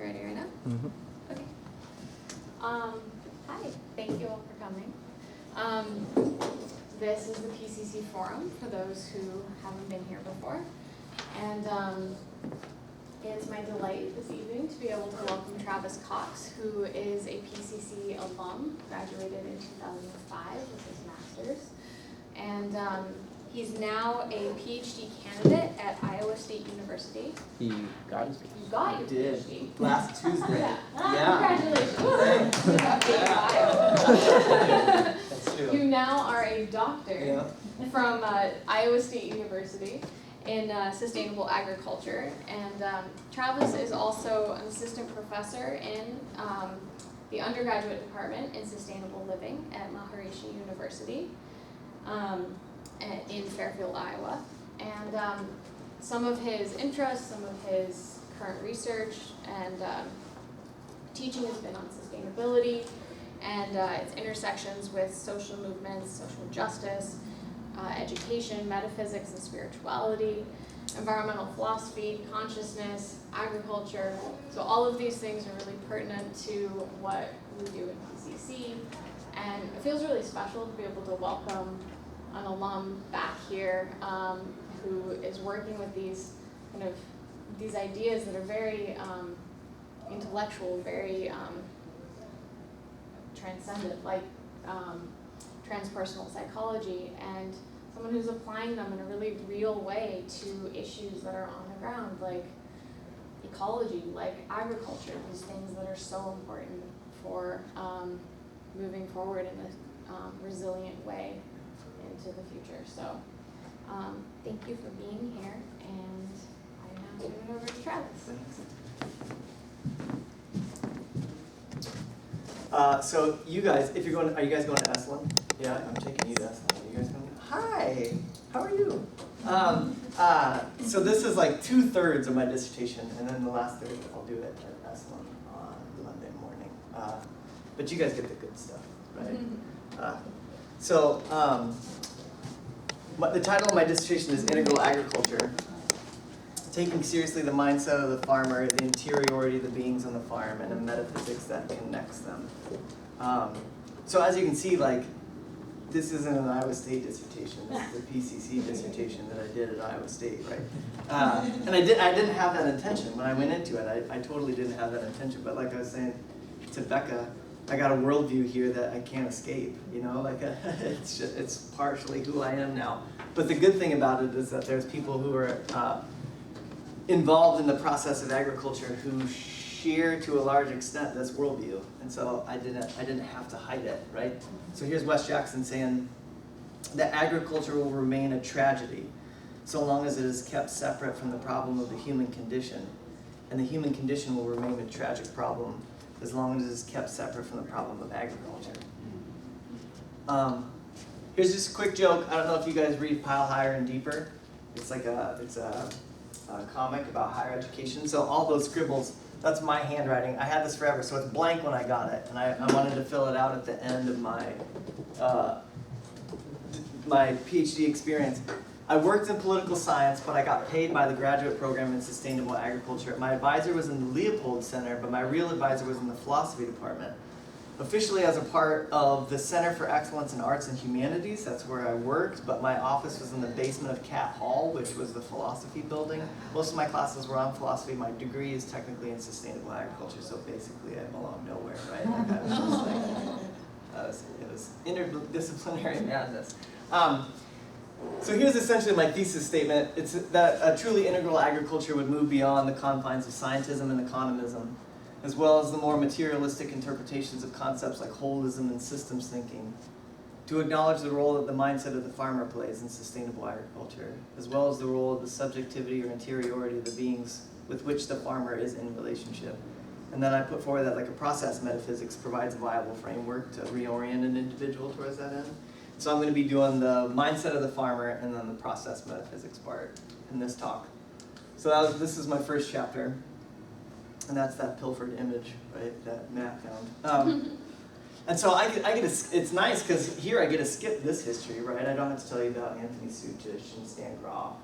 ready right now? Mm-hmm. Okay. Hi, thank you all for coming. This is the PCC Forum for those who haven't been here before. And it's my delight this evening to be able to welcome Travis Cox, who is a PCC alum, graduated in 2005 with his master's. And he's now a PhD candidate at Iowa State University. He got his You got your did PhD. last Tuesday. Yeah. Congratulations. That's true. You now are a doctor Yeah. from Iowa State University in sustainable agriculture. And Travis is also an assistant professor in the undergraduate department in sustainable living at Maharishi University in Fairfield, Iowa. And some of his interests, some of his current research and teaching has been on sustainability and its intersections with social movements, social justice, education, metaphysics and spirituality, environmental philosophy, consciousness, agriculture. So all of these things are really pertinent to what we do in PCC. And it feels really special to be able to welcome an alum back here who is working with these these ideas that are very intellectual, very transcendent, like transpersonal psychology, and someone who's applying them in a really real way to issues that are on the ground, like ecology, like agriculture, these things that are so important for moving forward in a resilient way into the future. So thank you for being here, and I now turn it over to Travis. So you guys, if you're going, are you guys going to S1? Yeah, I'm taking you to S1. Are you guys going? Hi, how are you? So this is like 2/3 of my dissertation, and then the last third I'll do it at S1 on Monday morning. But you guys get the good stuff, right? The title of my dissertation is Integral Agriculture, taking seriously the mindset of the farmer, the interiority of the beings on the farm, and the metaphysics that connects them. So as you can see, like, this isn't an Iowa State dissertation. This is a PCC dissertation that I did at Iowa State, right? And I didn't have that intention when I went into it. I totally didn't have that intention. But like I was saying to Becca, I got a worldview here that I can't escape. You know, like it's partially who I am now. But the good thing about it is that there's people who are involved in the process of agriculture who share to a large extent this worldview, and so I didn't have to hide it, right? So here's Wes Jackson saying that agriculture will remain a tragedy so long as it is kept separate from the problem of the human condition, and the human condition will remain a tragic problem as long as it is kept separate from the problem of agriculture. Here's just a quick joke. I don't know if you guys read Pile Higher and Deeper. It's a comic about higher education. So all those scribbles, that's my handwriting. I had this forever, so it's blank when I got it, and I wanted to fill it out at the end of my my PhD experience. I worked in political science, but I got paid by the graduate program in sustainable agriculture. My advisor was in the Leopold Center, but my real advisor was in the philosophy department. Officially as a part of the Center for Excellence in Arts and Humanities, that's where I worked, but my office was in the basement of Cat Hall, which was the philosophy building. Most of my classes were on philosophy. My degree is technically in sustainable agriculture, so basically I belong nowhere, right? Like I was just like, it was interdisciplinary madness. So here's essentially my thesis statement. It's that a truly integral agriculture would move beyond the confines of scientism and economism, as well as the more materialistic interpretations of concepts like holism and systems thinking, to acknowledge the role that the mindset of the farmer plays in sustainable agriculture, as well as the role of the subjectivity or interiority of the beings with which the farmer is in relationship. And then I put forward that like a process metaphysics provides a viable framework to reorient an individual towards that end. So I'm going to be doing the mindset of the farmer and then the process metaphysics part in this talk. So this is my first chapter. And that's that pilfered image, right, that Matt found. And so it's nice because here I get to skip this history, right? I don't have to tell you about Anthony Suchich and Stan Groff.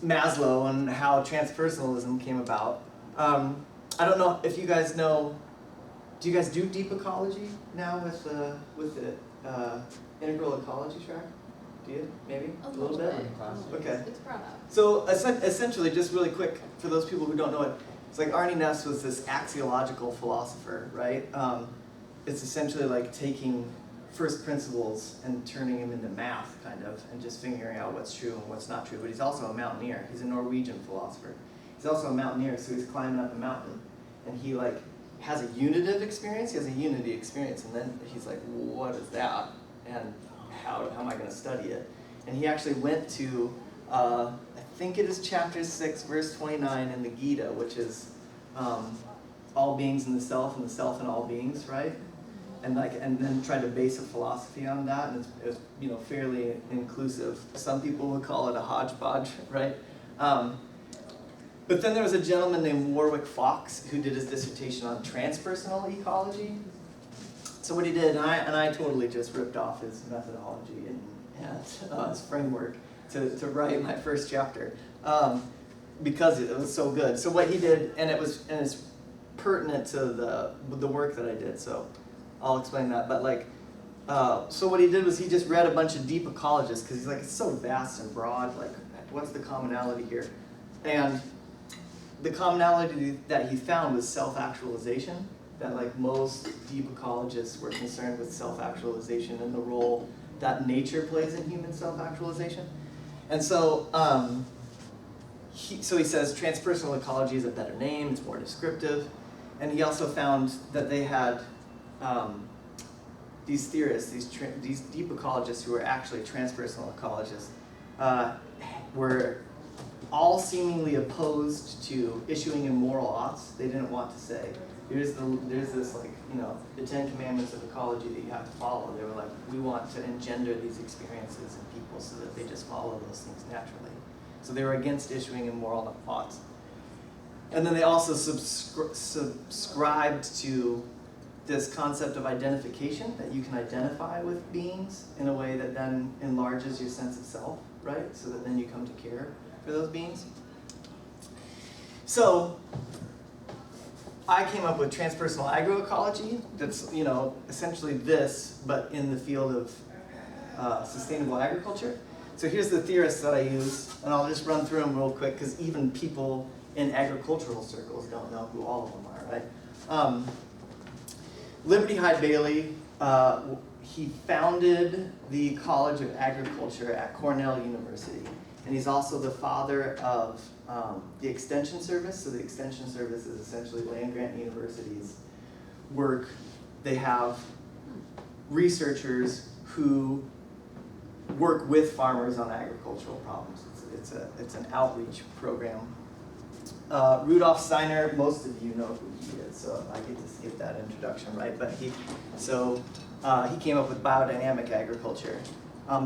Maslow and how transpersonalism came about. I don't know if you guys know, do you guys do deep ecology now with the integral ecology track? Do you? Maybe? A little bit. Okay. It's brought up. So essentially, just really quick, for those people who don't know it, it's like Arnie Ness was this axiological philosopher, right? It's essentially like taking first principles and turning them into math, kind of, and just figuring out what's true and what's not true. But he's also a mountaineer. He's a Norwegian philosopher. He's also a mountaineer, so he's climbing up a mountain, and he like has a unitive experience. He has a unity experience, and then he's like, what is that? And how am I going to study it? And he actually went to, I think it is chapter 6, verse 29 in the Gita, which is all beings in the self and all beings, right? And then tried to base a philosophy on that, and it was fairly inclusive. Some people would call it a hodgepodge, right? But then there was a gentleman named Warwick Fox who did his dissertation on transpersonal ecology. So what he did, and I totally just ripped off his methodology and his framework to write my first chapter because it was so good. So what he did, and it's pertinent to the work that I did. So I'll explain that. But so what he did was he just read a bunch of deep ecologists because he's like, it's so vast and broad. Like, what's the commonality here? And the commonality that he found was self-actualization. That like most deep ecologists were concerned with self-actualization and the role that nature plays in human self-actualization. And so, he says transpersonal ecology is a better name, it's more descriptive. And he also found that they had these theorists, these deep ecologists who were actually transpersonal ecologists, were all seemingly opposed to issuing immoral oughts. They didn't want to say, there's this the 10 commandments of ecology that you have to follow. They were like, we want to engender these experiences in people so that they just follow those things naturally. So they were against issuing immoral oughts. And then they also subscribed to this concept of identification, that you can identify with beings in a way that then enlarges your sense of self, right? So that then you come to care for those beings. So I came up with transpersonal agroecology. That's essentially this, but in the field of sustainable agriculture. So here's the theorists that I use, and I'll just run through them real quick because even people in agricultural circles don't know who all of them are, right? Liberty Hyde Bailey, he founded the College of Agriculture at Cornell University, and he's also the father of the Extension Service. So the Extension Service is essentially land-grant universities work. They have researchers who work with farmers on agricultural problems. It's an outreach program. Rudolf Steiner, most of you know who he is, so I get to skip that introduction, right? But he came up with biodynamic agriculture.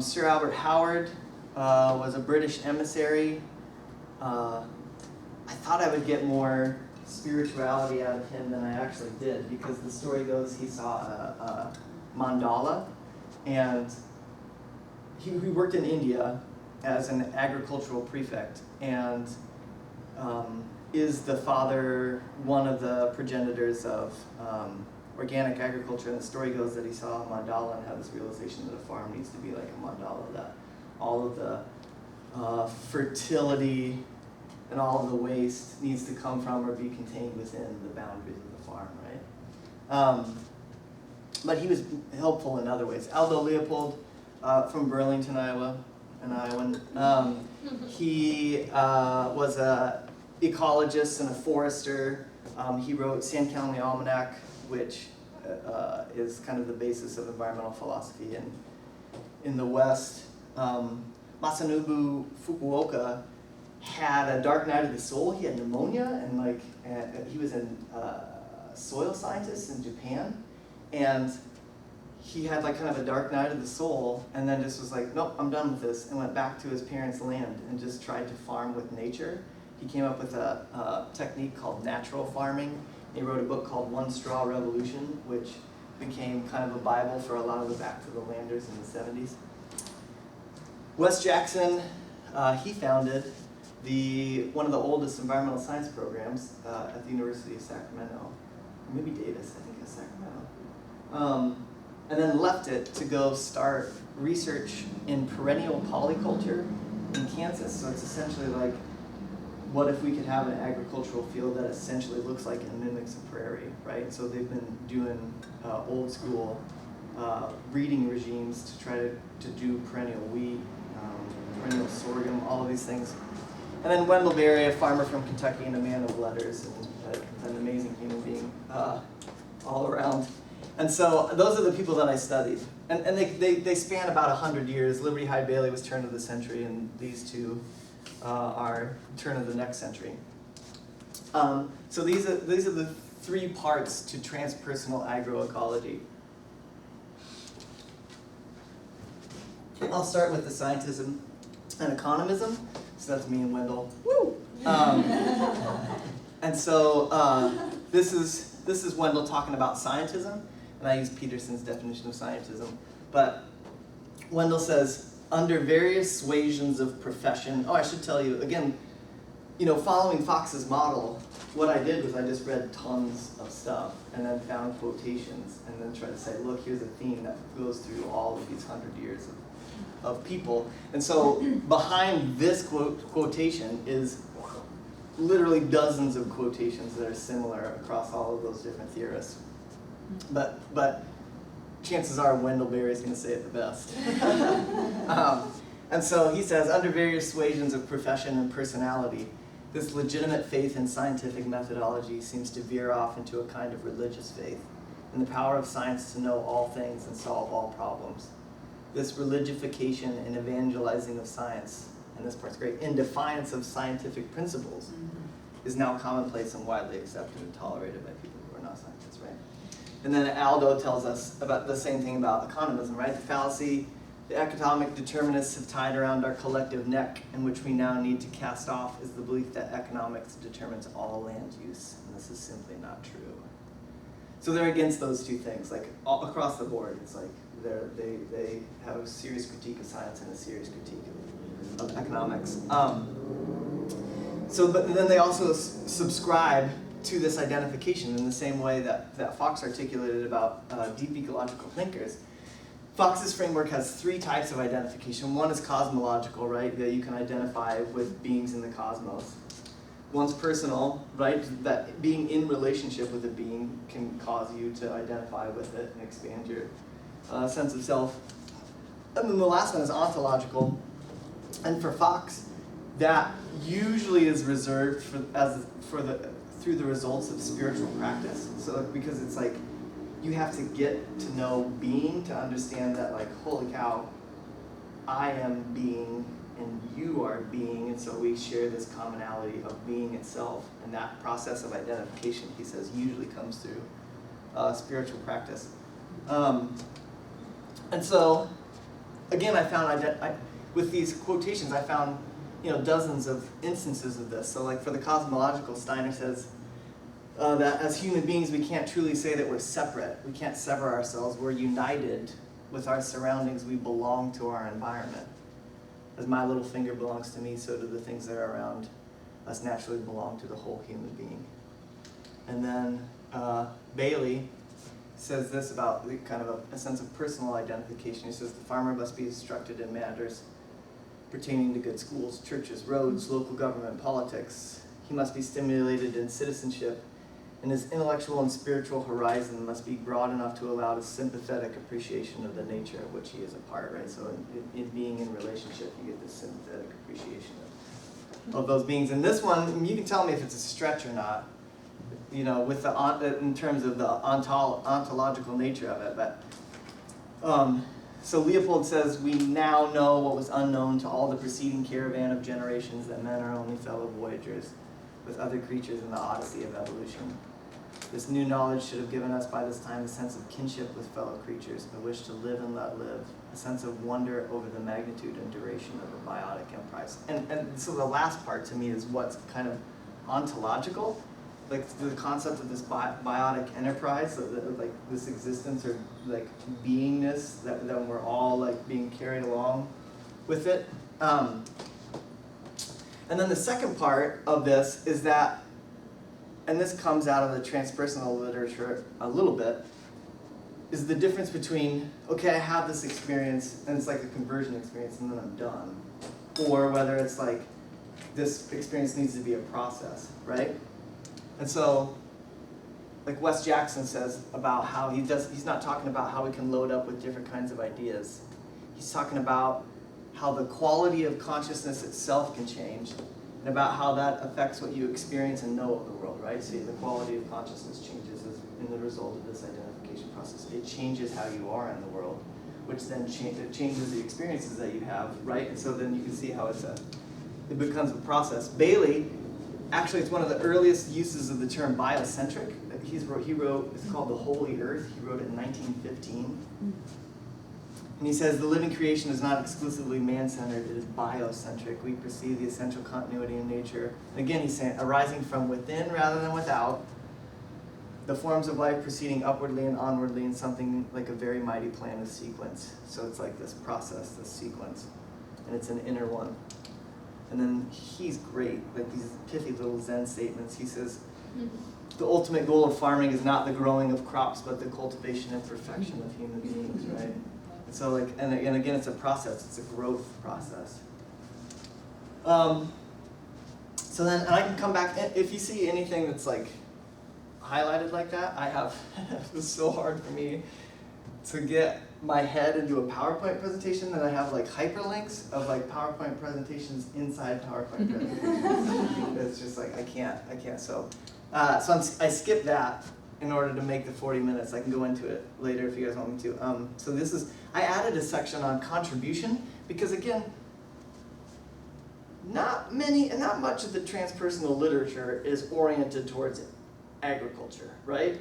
Sir Albert Howard was a British emissary. I thought I would get more spirituality out of him than I actually did, because the story goes he saw a mandala, and he worked in India as an agricultural prefect, and is the father, one of the progenitors of organic agriculture. And the story goes that he saw a mandala and had this realization that a farm needs to be like a mandala, that all of the fertility and all of the waste needs to come from or be contained within the boundaries of the farm, right? But he was helpful in other ways. Aldo Leopold from Burlington, Iowa, an Iowan. He was an ecologist and a forester. He wrote Sand County Almanac, which is kind of the basis of environmental philosophy in the West. Masanobu Fukuoka had a dark night of the soul. He had pneumonia, and he was a soil scientist in Japan, and he had kind of a dark night of the soul, and then just was like, nope, I'm done with this, and went back to his parents' land and just tried to farm with nature. He came up with a technique called natural farming. He wrote a book called One Straw Revolution, which became kind of a Bible for a lot of the Back to the Landers in the 70s. Wes Jackson, he founded one of the oldest environmental science programs at the University of Sacramento, maybe Davis, I think it's Sacramento, and then left it to go start research in perennial polyculture in Kansas. So it's essentially like, what if we could have an agricultural field that essentially looks like and mimics a prairie, right? So they've been doing old school breeding regimes to try to do perennial wheat, perennial sorghum, all of these things. And then Wendell Berry, a farmer from Kentucky and a man of letters, and an amazing human being all around. And so those are the people that I studied. And they span about 100 years. Liberty Hyde Bailey was turn of the century, and these two are turn of the next century. So these are the 3 parts to transpersonal agroecology. I'll start with the scientism and economism. So that's me and Wendell. Woo! And so this is Wendell talking about scientism, and I use Peterson's definition of scientism. But Wendell says, under various suasions of profession. Oh, I should tell you again. Following Fox's model, what I did was I just read tons of stuff and then found quotations and then tried to say, look, here's a theme that goes through all of these 100 years of people. And so behind this quotation is literally dozens of quotations that are similar across all of those different theorists. But chances are Wendell Berry is going to say it the best. And so he says, under various suasions of profession and personality, this legitimate faith in scientific methodology seems to veer off into a kind of religious faith in the power of science to know all things and solve all problems. This religification and evangelizing of science, and this part's great, in defiance of scientific principles, is now commonplace and widely accepted and tolerated by people who are not scientists, right? And then Aldo tells us about the same thing about economism, right? The fallacy the economic determinists have tied around our collective neck, and which we now need to cast off, is the belief that economics determines all land use, and this is simply not true. So they're against those two things, like all across the board. It's like they have a serious critique of science and a serious critique of economics. But then they also subscribe to this identification in the same way that Fox articulated about deep ecological thinkers. Fox's framework has 3 types of identification. One is cosmological, right, that you can identify with beings in the cosmos. One's personal, right, that being in relationship with a being can cause you to identify with it and expand your sense of self. And then the last one is ontological. And for Fox, that usually is reserved through the results of spiritual practice. So because it's like, you have to get to know being to understand that, like, holy cow, I am being and you are being, and so we share this commonality of being itself. And that process of identification, he says, usually comes through spiritual practice. And so, again, I found with these quotations, I found dozens of instances of this. So, like for the cosmological, Steiner says, that as human beings, we can't truly say that we're separate. We can't sever ourselves. We're united with our surroundings. We belong to our environment. As my little finger belongs to me, so do the things that are around us naturally belong to the whole human being. And then Bailey says this about kind of a sense of personal identification. He says the farmer must be instructed in matters pertaining to good schools, churches, roads, local government, politics. He must be stimulated in citizenship, and his intellectual and spiritual horizon must be broad enough to allow a sympathetic appreciation of the nature of which he is a part, right? So in being in relationship, you get this sympathetic appreciation of those beings. And this one, you can tell me if it's a stretch or not, with in terms of the ontological nature of it. But so Leopold says, we now know what was unknown to all the preceding caravan of generations, that men are only fellow voyagers with other creatures in the odyssey of evolution. This new knowledge should have given us by this time a sense of kinship with fellow creatures, a wish to live and let live, a sense of wonder over the magnitude and duration of a biotic emprise. And so the last part to me is what's kind of ontological, like the concept of this biotic enterprise, like this existence or like beingness that we're all like being carried along with it. And then the second part of this is that, and this comes out of the transpersonal literature a little bit, is the difference between, okay, I have this experience, and it's like a conversion experience, and then I'm done. Or whether it's like, this experience needs to be a process, right? And so, like Wes Jackson says about how he's not talking about how we can load up with different kinds of ideas. He's talking about how the quality of consciousness itself can change, and about how that affects what you experience and know of the world, right? So the quality of consciousness changes as in the result of this identification process. It changes how you are in the world, which then it changes the experiences that you have, right? And so then you can see how it becomes a process. Bailey, actually it's one of the earliest uses of the term biocentric. He wrote, it's called The Holy Earth. He wrote it in 1915. And he says, the living creation is not exclusively man-centered, it is biocentric. We perceive the essential continuity in nature. And again, he's saying, arising from within rather than without, the forms of life proceeding upwardly and onwardly in something like a very mighty plan of sequence. So it's like this process, this sequence. And it's an inner one. And then he's great, like these pithy little Zen statements. He says, the ultimate goal of farming is not the growing of crops, but the cultivation and perfection of human beings, right? And so like, and again, it's a process, it's a growth process. So then, and I can come back, if you see anything that's like highlighted like that, it was so hard for me to get my head into a PowerPoint presentation that I have like hyperlinks of like PowerPoint presentations inside PowerPoint presentations. It's just like, I can't. So I skipped that in order to make the 40 minutes. I can go into it later if you guys want me to. So I added a section on contribution because again, not much of the transpersonal literature is oriented towards agriculture, right?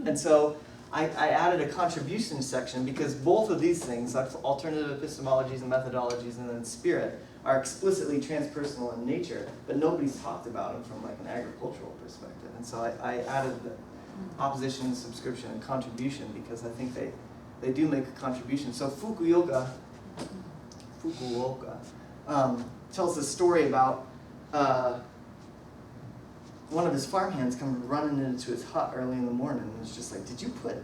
And so I added a contribution section because both of these things, like alternative epistemologies and methodologies and then spirit, are explicitly transpersonal in nature, but nobody's talked about them from like an agricultural perspective. And so I added the opposition, subscription, and contribution because I think they do make a contribution. So Fukuoka tells the story about one of his farmhands come running into his hut early in the morning and was just like, did you put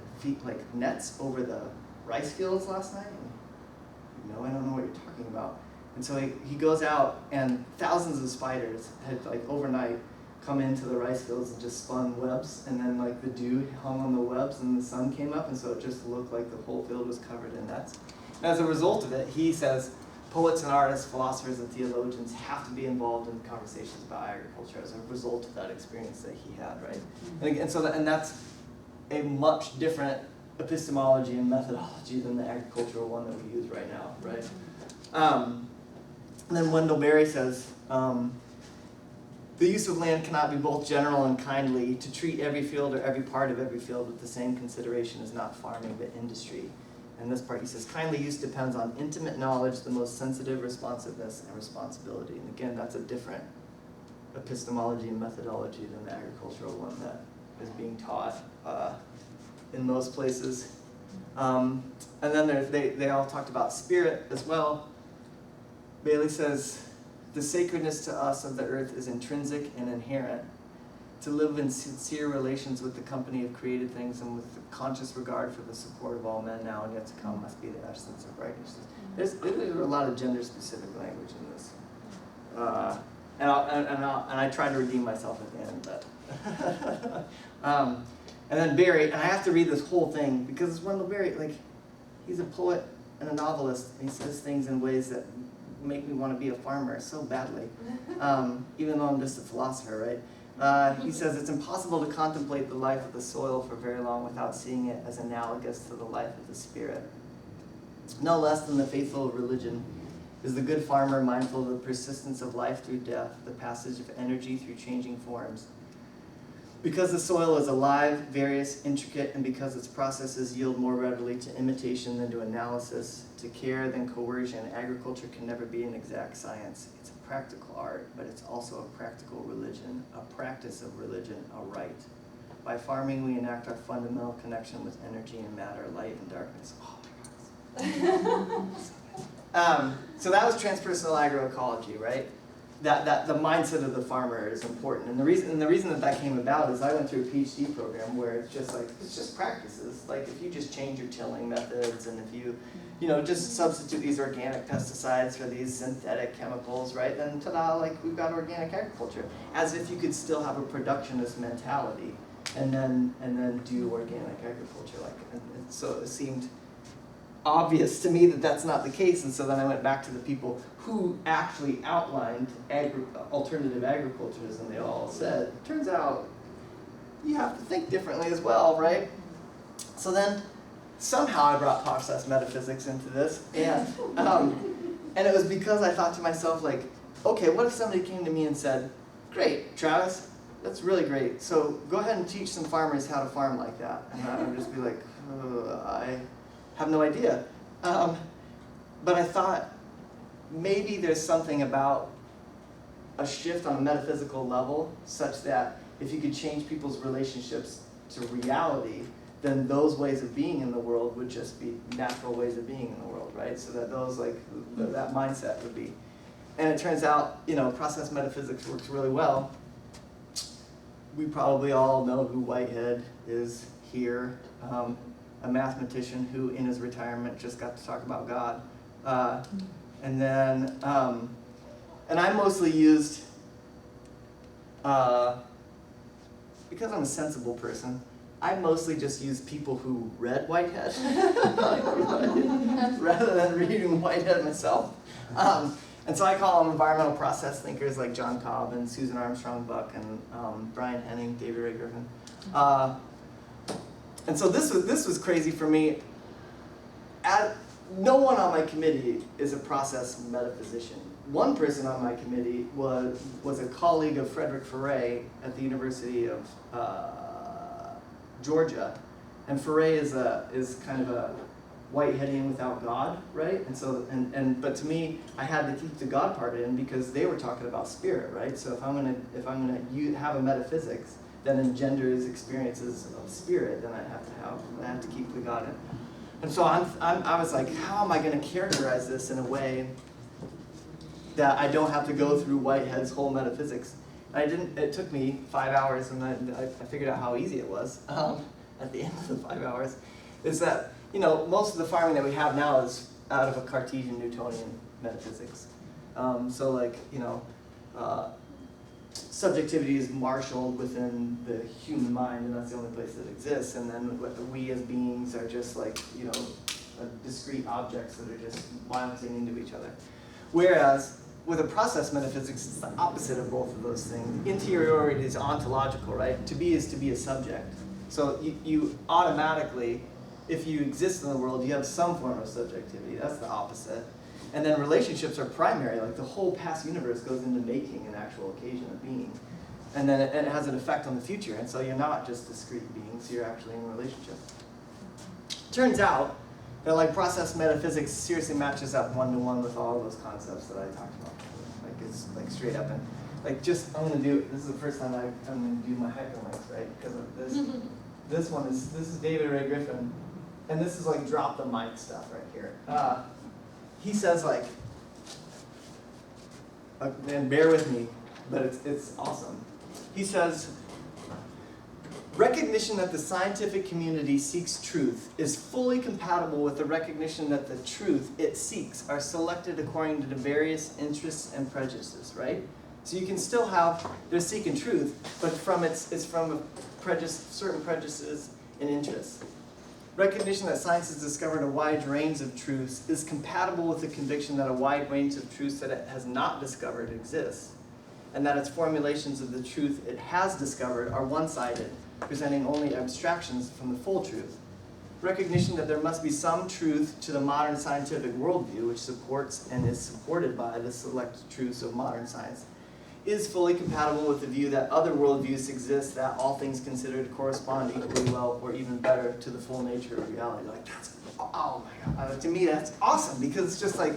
nets over the rice fields last night? And, no, I don't know what you're talking about. And so he goes out and thousands of spiders had like overnight come into the rice fields and just spun webs, and then like the dew hung on the webs and the sun came up, and so it just looked like the whole field was covered in nets. And as a result of it, he says, poets and artists, philosophers and theologians have to be involved in conversations about agriculture as a result of that experience that he had, right? And that's a much different epistemology and methodology than the agricultural one that we use right now, right? And then Wendell Berry says, the use of land cannot be both general and kindly. To treat every field or every part of every field with the same consideration is not farming but industry. And this part, he says, kindly use depends on intimate knowledge, the most sensitive responsiveness and responsibility. And again, that's a different epistemology and methodology than the agricultural one that is being taught in most places. And then they all talked about spirit as well. Bailey says, the sacredness to us of the earth is intrinsic and inherent. To live in sincere relations with the company of created things and with the conscious regard for the support of all men now and yet to come must be the essence of righteousness. There's a lot of gender-specific language in this. And I tried to redeem myself at the end, but and then Barry, and I have to read this whole thing because it's Wendell Berry, like, he's a poet and a novelist, and he says things in ways that make me want to be a farmer so badly, even though I'm just a philosopher, right? He says, it's impossible to contemplate the life of the soil for very long without seeing it as analogous to the life of the spirit. No less than the faithful of religion is the good farmer mindful of the persistence of life through death, the passage of energy through changing forms. Because the soil is alive, various, intricate, and because its processes yield more readily to imitation than to analysis, to care than coercion, agriculture can never be an exact science. It's a practical art, but it's also a practical religion, a practice of religion, a rite. By farming, we enact our fundamental connection with energy and matter, light and darkness. Oh my God. So that was transpersonal agroecology, right? that the mindset of the farmer is important. And the reason that came about is I went through a PhD program where it's just practices. Like if you just change your tilling methods, and if you just substitute these organic pesticides for these synthetic chemicals, right? Then ta-da, like we've got organic agriculture. As if you could still have a productionist mentality and then do organic agriculture. And so it seemed obvious to me that that's not the case, and so then I went back to the people who actually outlined alternative agricultures, and they all said, turns out you have to think differently as well, right? So then somehow I brought process metaphysics into this, and it was because I thought to myself, like, okay, what if somebody came to me and said, great, Travis, that's really great, so go ahead and teach some farmers how to farm like that. And I would just be like, I have no idea. But I thought maybe there's something about a shift on a metaphysical level such that if you could change people's relationships to reality, then those ways of being in the world would just be natural ways of being in the world, right? So that those, like, that mindset would be. And it turns out, process metaphysics works really well. We probably all know who Whitehead is here. A mathematician who, in his retirement, just got to talk about God. And then, and I mostly used, because I'm a sensible person, I mostly just used people who read Whitehead rather than reading Whitehead myself. And so I call them environmental process thinkers like John Cobb and Susan Armstrong Buck and Brian Henning, David Ray Griffin. And so this was crazy for me. No one on my committee is a process metaphysician. One person on my committee was a colleague of Frederick Ferret at the University of Georgia, and Ferret is kind of a Whiteheadian without God, right? And so but to me, I had to keep the God part in because they were talking about spirit, right? So if I'm gonna have a metaphysics that engenders experiences of spirit, then I have to keep the God in. And so I was like, how am I going to characterize this in a way that I don't have to go through Whitehead's whole metaphysics? It took me 5 hours, and I figured out how easy it was at the end of the 5 hours. Is that, most of the farming that we have now is out of a Cartesian Newtonian metaphysics. So like, subjectivity is marshaled within the human mind, and that's the only place that exists. And then we as beings are just like, discrete objects that are just bouncing into each other. Whereas with a process metaphysics, it's the opposite of both of those things. Interiority is ontological, right? To be is to be a subject. So you automatically, if you exist in the world, you have some form of subjectivity. That's the opposite. And then relationships are primary, like the whole past universe goes into making an actual occasion of being. And then it has an effect on the future, and so you're not just discrete beings, you're actually in a relationship. Turns out that like process metaphysics seriously matches up one-to-one with all of those concepts that I talked about. Like it's like straight up, and like this is the first time I'm gonna do my hyperlinks, right? Because of this. This is David Ray Griffin, and this is like drop the mic stuff right here. He says like, and bear with me, but it's awesome. He says, recognition that the scientific community seeks truth is fully compatible with the recognition that the truth it seeks are selected according to the various interests and prejudices, right? So you can still they're seeking truth, but it's from certain prejudices and interests. Recognition that science has discovered a wide range of truths is compatible with the conviction that a wide range of truths that it has not discovered exists, and that its formulations of the truth it has discovered are one-sided, presenting only abstractions from the full truth. Recognition that there must be some truth to the modern scientific worldview, which supports and is supported by the select truths of modern science, is fully compatible with the view that other worldviews exist that all things considered correspond equally well or even better to the full nature of reality. Like, oh my God. To me, that's awesome, because it's just like,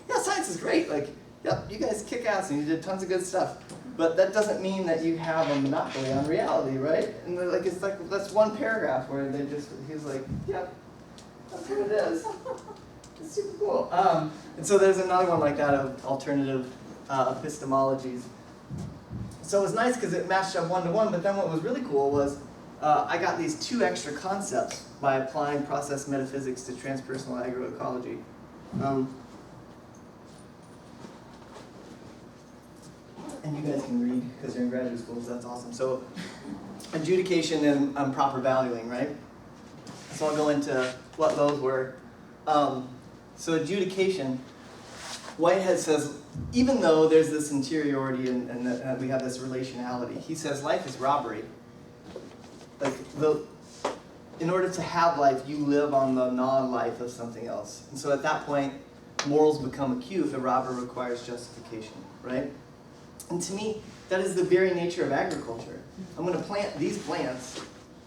yeah, science is great. Like, yep, you guys kick ass and you did tons of good stuff. But that doesn't mean that you have a monopoly on reality, right? And it's like that's one paragraph where he's like, yep, that's what it is. It's super cool. And so there's another one like that of alternative epistemologies. So it was nice because it matched up one-to-one, but then what was really cool was I got these 2 extra concepts by applying process metaphysics to transpersonal agroecology. And you guys can read because you're in graduate school, so that's awesome. So adjudication and proper valuing, right? So I'll go into what those were. So adjudication, Whitehead says, even though there's this interiority and we have this relationality, he says life is robbery. Like, in order to have life, you live on the non-life of something else. And so at that point, morals become acute if the robber requires justification, right? And to me, that is the very nature of agriculture. I'm going to plant these plants,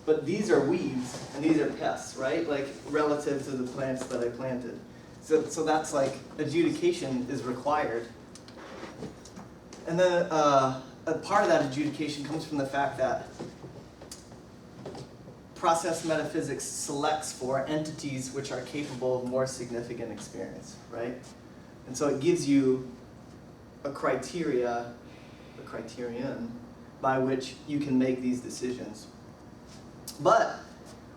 but these are weeds and these are pests, right? Like, relative to the plants that I planted. So that's like, adjudication is required. And then a part of that adjudication comes from the fact that process metaphysics selects for entities which are capable of more significant experience, right? And so it gives you a criterion by which you can make these decisions. But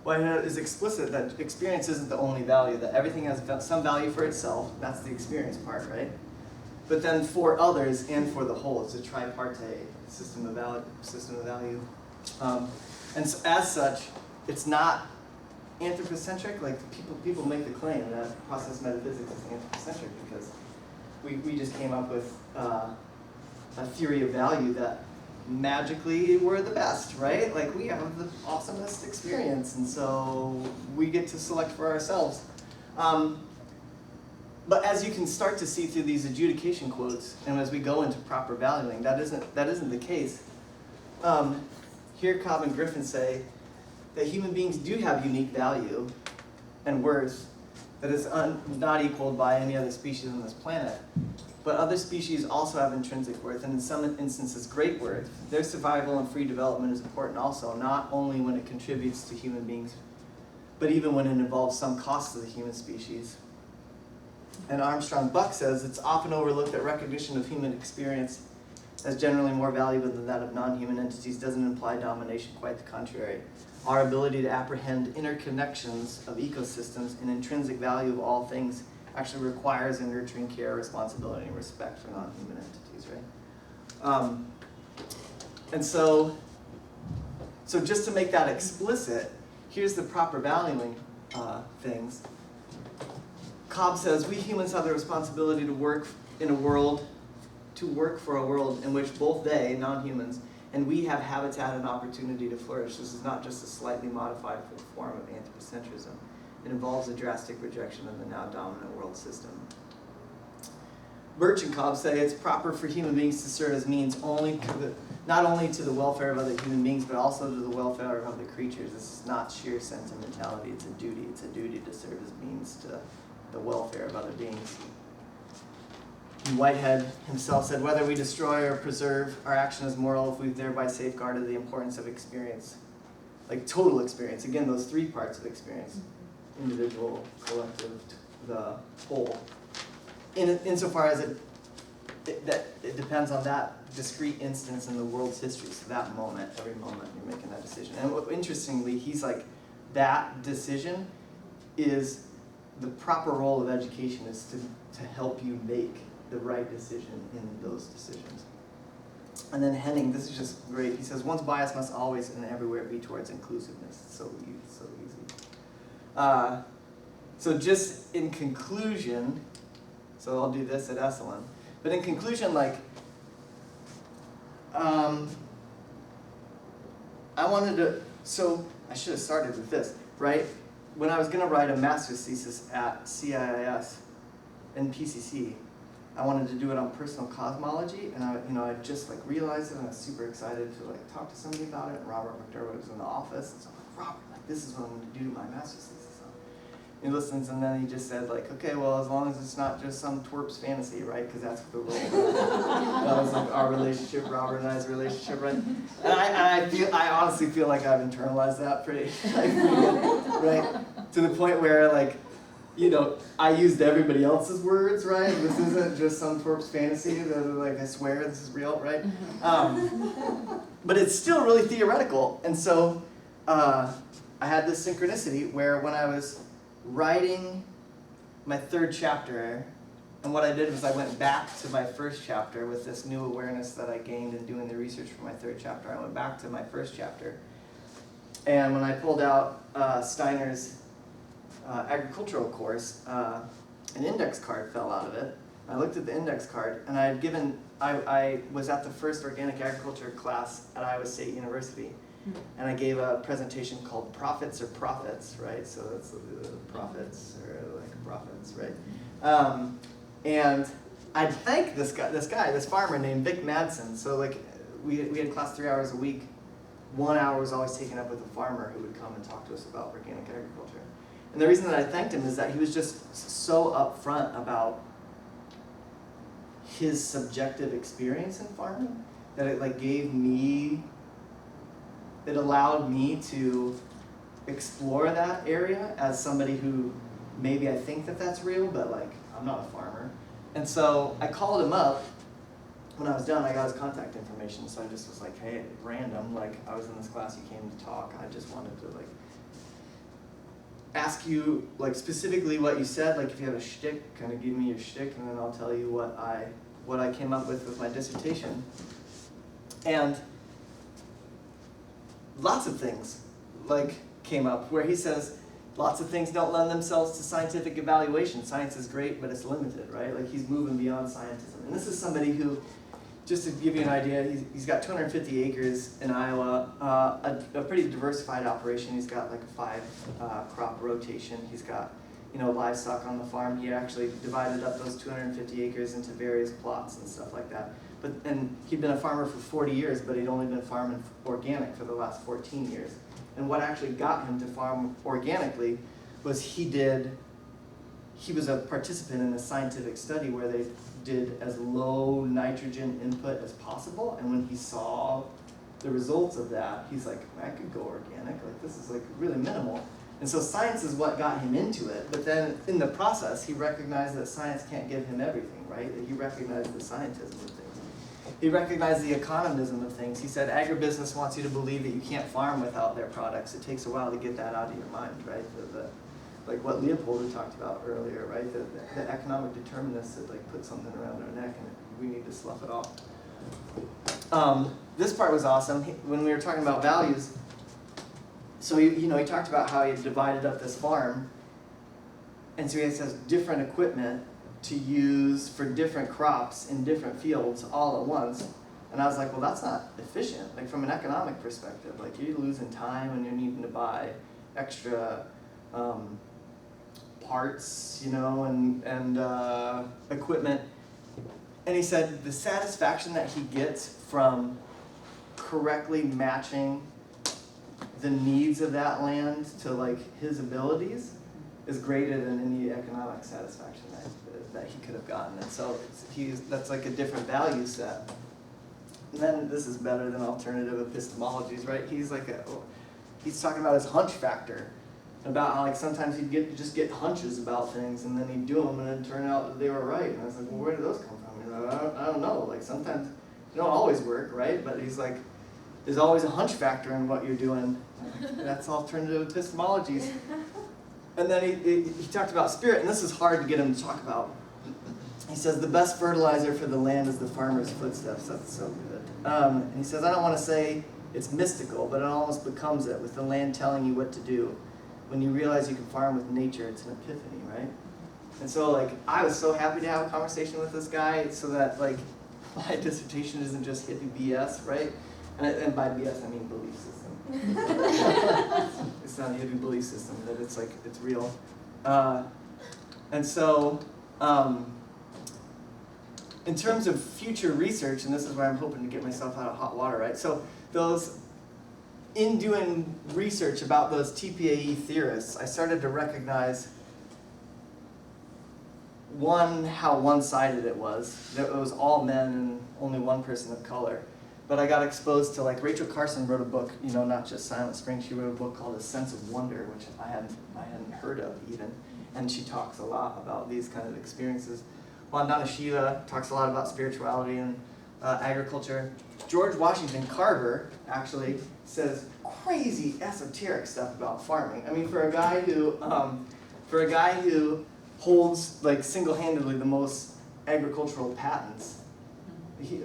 Whitehead is explicit that experience isn't the only value, that everything has some value for itself. That's the experience part, right? But then for others and for the whole, it's a tripartite system of value. And so as such, it's not anthropocentric. Like, people make the claim that process metaphysics is anthropocentric because we just came up with a theory of value that magically we're the best, right? Like, we have the awesomest experience, and so we get to select for ourselves. But as you can start to see through these adjudication quotes, and as we go into proper valuing, that isn't the case. Here Cobb and Griffin say that human beings do have unique value and worth that is not equaled by any other species on this planet. But other species also have intrinsic worth, and in some instances great worth. Their survival and free development is important also, not only when it contributes to human beings, but even when it involves some cost to the human species. And Armstrong Buck says it's often overlooked that recognition of human experience as generally more valuable than that of non-human entities doesn't imply domination, quite the contrary. Our ability to apprehend interconnections of ecosystems and intrinsic value of all things actually requires a nurturing care, responsibility, and respect for non-human entities, right? And so just to make that explicit, here's the proper valuing things. Cobb says, we humans have the responsibility to work for a world in which both they, non-humans, and we have habitat and opportunity to flourish. This is not just a slightly modified form of anthropocentrism. It involves a drastic rejection of the now dominant world system. Birch and Cobb say it's proper for human beings to serve as means not only to the welfare of other human beings, but also to the welfare of other creatures. This is not sheer sentimentality, it's a duty. It's a duty to serve as means to the welfare of other beings. And Whitehead himself said, whether we destroy or preserve, our action is moral if we've thereby safeguarded the importance of experience. Like total experience. Again, those 3 parts of experience. Individual, collective, the whole. Insofar as it depends on that discrete instance in the world's history. So that moment, every moment you're making that decision. And interestingly, he's like, that decision is the proper role of education is to help you make the right decision in those decisions. And then Henning, this is just great. He says, one's bias must always and everywhere be towards inclusiveness. So easy. So just in conclusion, so I'll do this at Esalen. But in conclusion, like, I should have started with this, right? When I was going to write a master's thesis at CIIS in PCC, I wanted to do it on personal cosmology, and I just like realized it, and I was super excited to like talk to somebody about it. And Robert McDermott was in the office, and so I'm like, Robert, like this is what I'm going to do my master's thesis on. He listens, and then he just said like, okay, well, as long as it's not just some twerp's fantasy, right? Because that's what the role. That was like our relationship, Robert and I's relationship, right? And I honestly feel like I've internalized that pretty good, right? To the point where like, you know, I used everybody else's words, right? This isn't just some twerp's fantasy that, like, I swear this is real, right? But it's still really theoretical. And so I had this synchronicity where when I was writing my 3rd chapter, and what I did was I went back to my 1st chapter with this new awareness that I gained in doing the research for my 3rd chapter. I went back to my 1st chapter. And when I pulled out Steiner's agricultural course, an index card fell out of it. I looked at the index card, and I was at the first organic agriculture class at Iowa State University, and I gave a presentation called Profits or Profits, right? So that's profits or like profits, right? And I'd thank this farmer named Vic Madsen. So like we had class 3 hours a week. 1 hour was always taken up with a farmer who would come and talk to us about organic agriculture. And the reason that I thanked him is that he was just so upfront about his subjective experience in farming that it like it allowed me to explore that area as somebody who maybe I think that that's real, but like I'm not a farmer. And so I called him up. When I was done, I got his contact information, so I just was like, hey, random, like I was in this class, you came to talk, I just wanted to like ask you like specifically what you said, like if you have a shtick, kind of give me your shtick, and then I'll tell you what I came up with my dissertation. And lots of things like came up where he says lots of things don't lend themselves to scientific evaluation. Science is great, but it's limited, right? Like he's moving beyond scientism. And this is somebody who, just to give you an idea, he's got 250 acres in Iowa, a pretty diversified operation. He's got like a 5-crop rotation. He's got, you know, livestock on the farm. He actually divided up those 250 acres into various plots and stuff like that. And he'd been a farmer for 40 years, but he'd only been farming organic for the last 14 years. And what actually got him to farm organically was he was a participant in a scientific study where they did as low nitrogen input as possible, and when he saw the results of that, he's like, I could go organic, like this is like really minimal. And so science is what got him into it, but then in the process, he recognized that science can't give him everything, right? He recognized the scientism of things. He recognized the economism of things. He said agribusiness wants you to believe that you can't farm without their products. It takes a while to get that out of your mind, right? Like what Leopold had talked about earlier, right? The economic determinists that like put something around our neck and we need to slough it off. This part was awesome. When we were talking about values, so he talked about how he had divided up this farm, and so he has different equipment to use for different crops in different fields all at once. And I was like, well, that's not efficient. Like from an economic perspective, like you're losing time and you're needing to buy extra parts, you know, and equipment. And he said the satisfaction that he gets from correctly matching the needs of that land to like his abilities is greater than any economic satisfaction that he could have gotten. And so that's like a different value set. And then this is better than alternative epistemologies, right? He's talking about his hunch factor, about how like sometimes he'd just get hunches about things and then he'd do them and it'd turn out that they were right. And I was like, well, where do those come from? You know, I don't know. Like sometimes they don't always work, right? But he's like, there's always a hunch factor in what you're doing. That's alternative epistemologies. And then he talked about spirit, and this is hard to get him to talk about. He says the best fertilizer for the land is the farmer's footsteps. That's so good. And he says, I don't want to say it's mystical, but it almost becomes it, with the land telling you what to do. When you realize you can farm with nature, it's an epiphany, right? And so like I was so happy to have a conversation with this guy so that like my dissertation isn't just hippie BS, right? And by BS I mean belief system. It's not a hippie belief system, that it's like, it's real. And so, in terms of future research, and this is where I'm hoping to get myself out of hot water, right? So in doing research about those TPAE theorists, I started to recognize how one-sided it was. That it was all men and only one person of color. But I got exposed to, like, Rachel Carson wrote a book, you know, not just Silent Spring, she wrote a book called A Sense of Wonder, which I hadn't heard of even. and she talks a lot about these kind of experiences. Vandana Shiva talks a lot about spirituality and agriculture. George Washington Carver actually says crazy esoteric stuff about farming. I mean, for a guy who holds like single-handedly the most agricultural patents,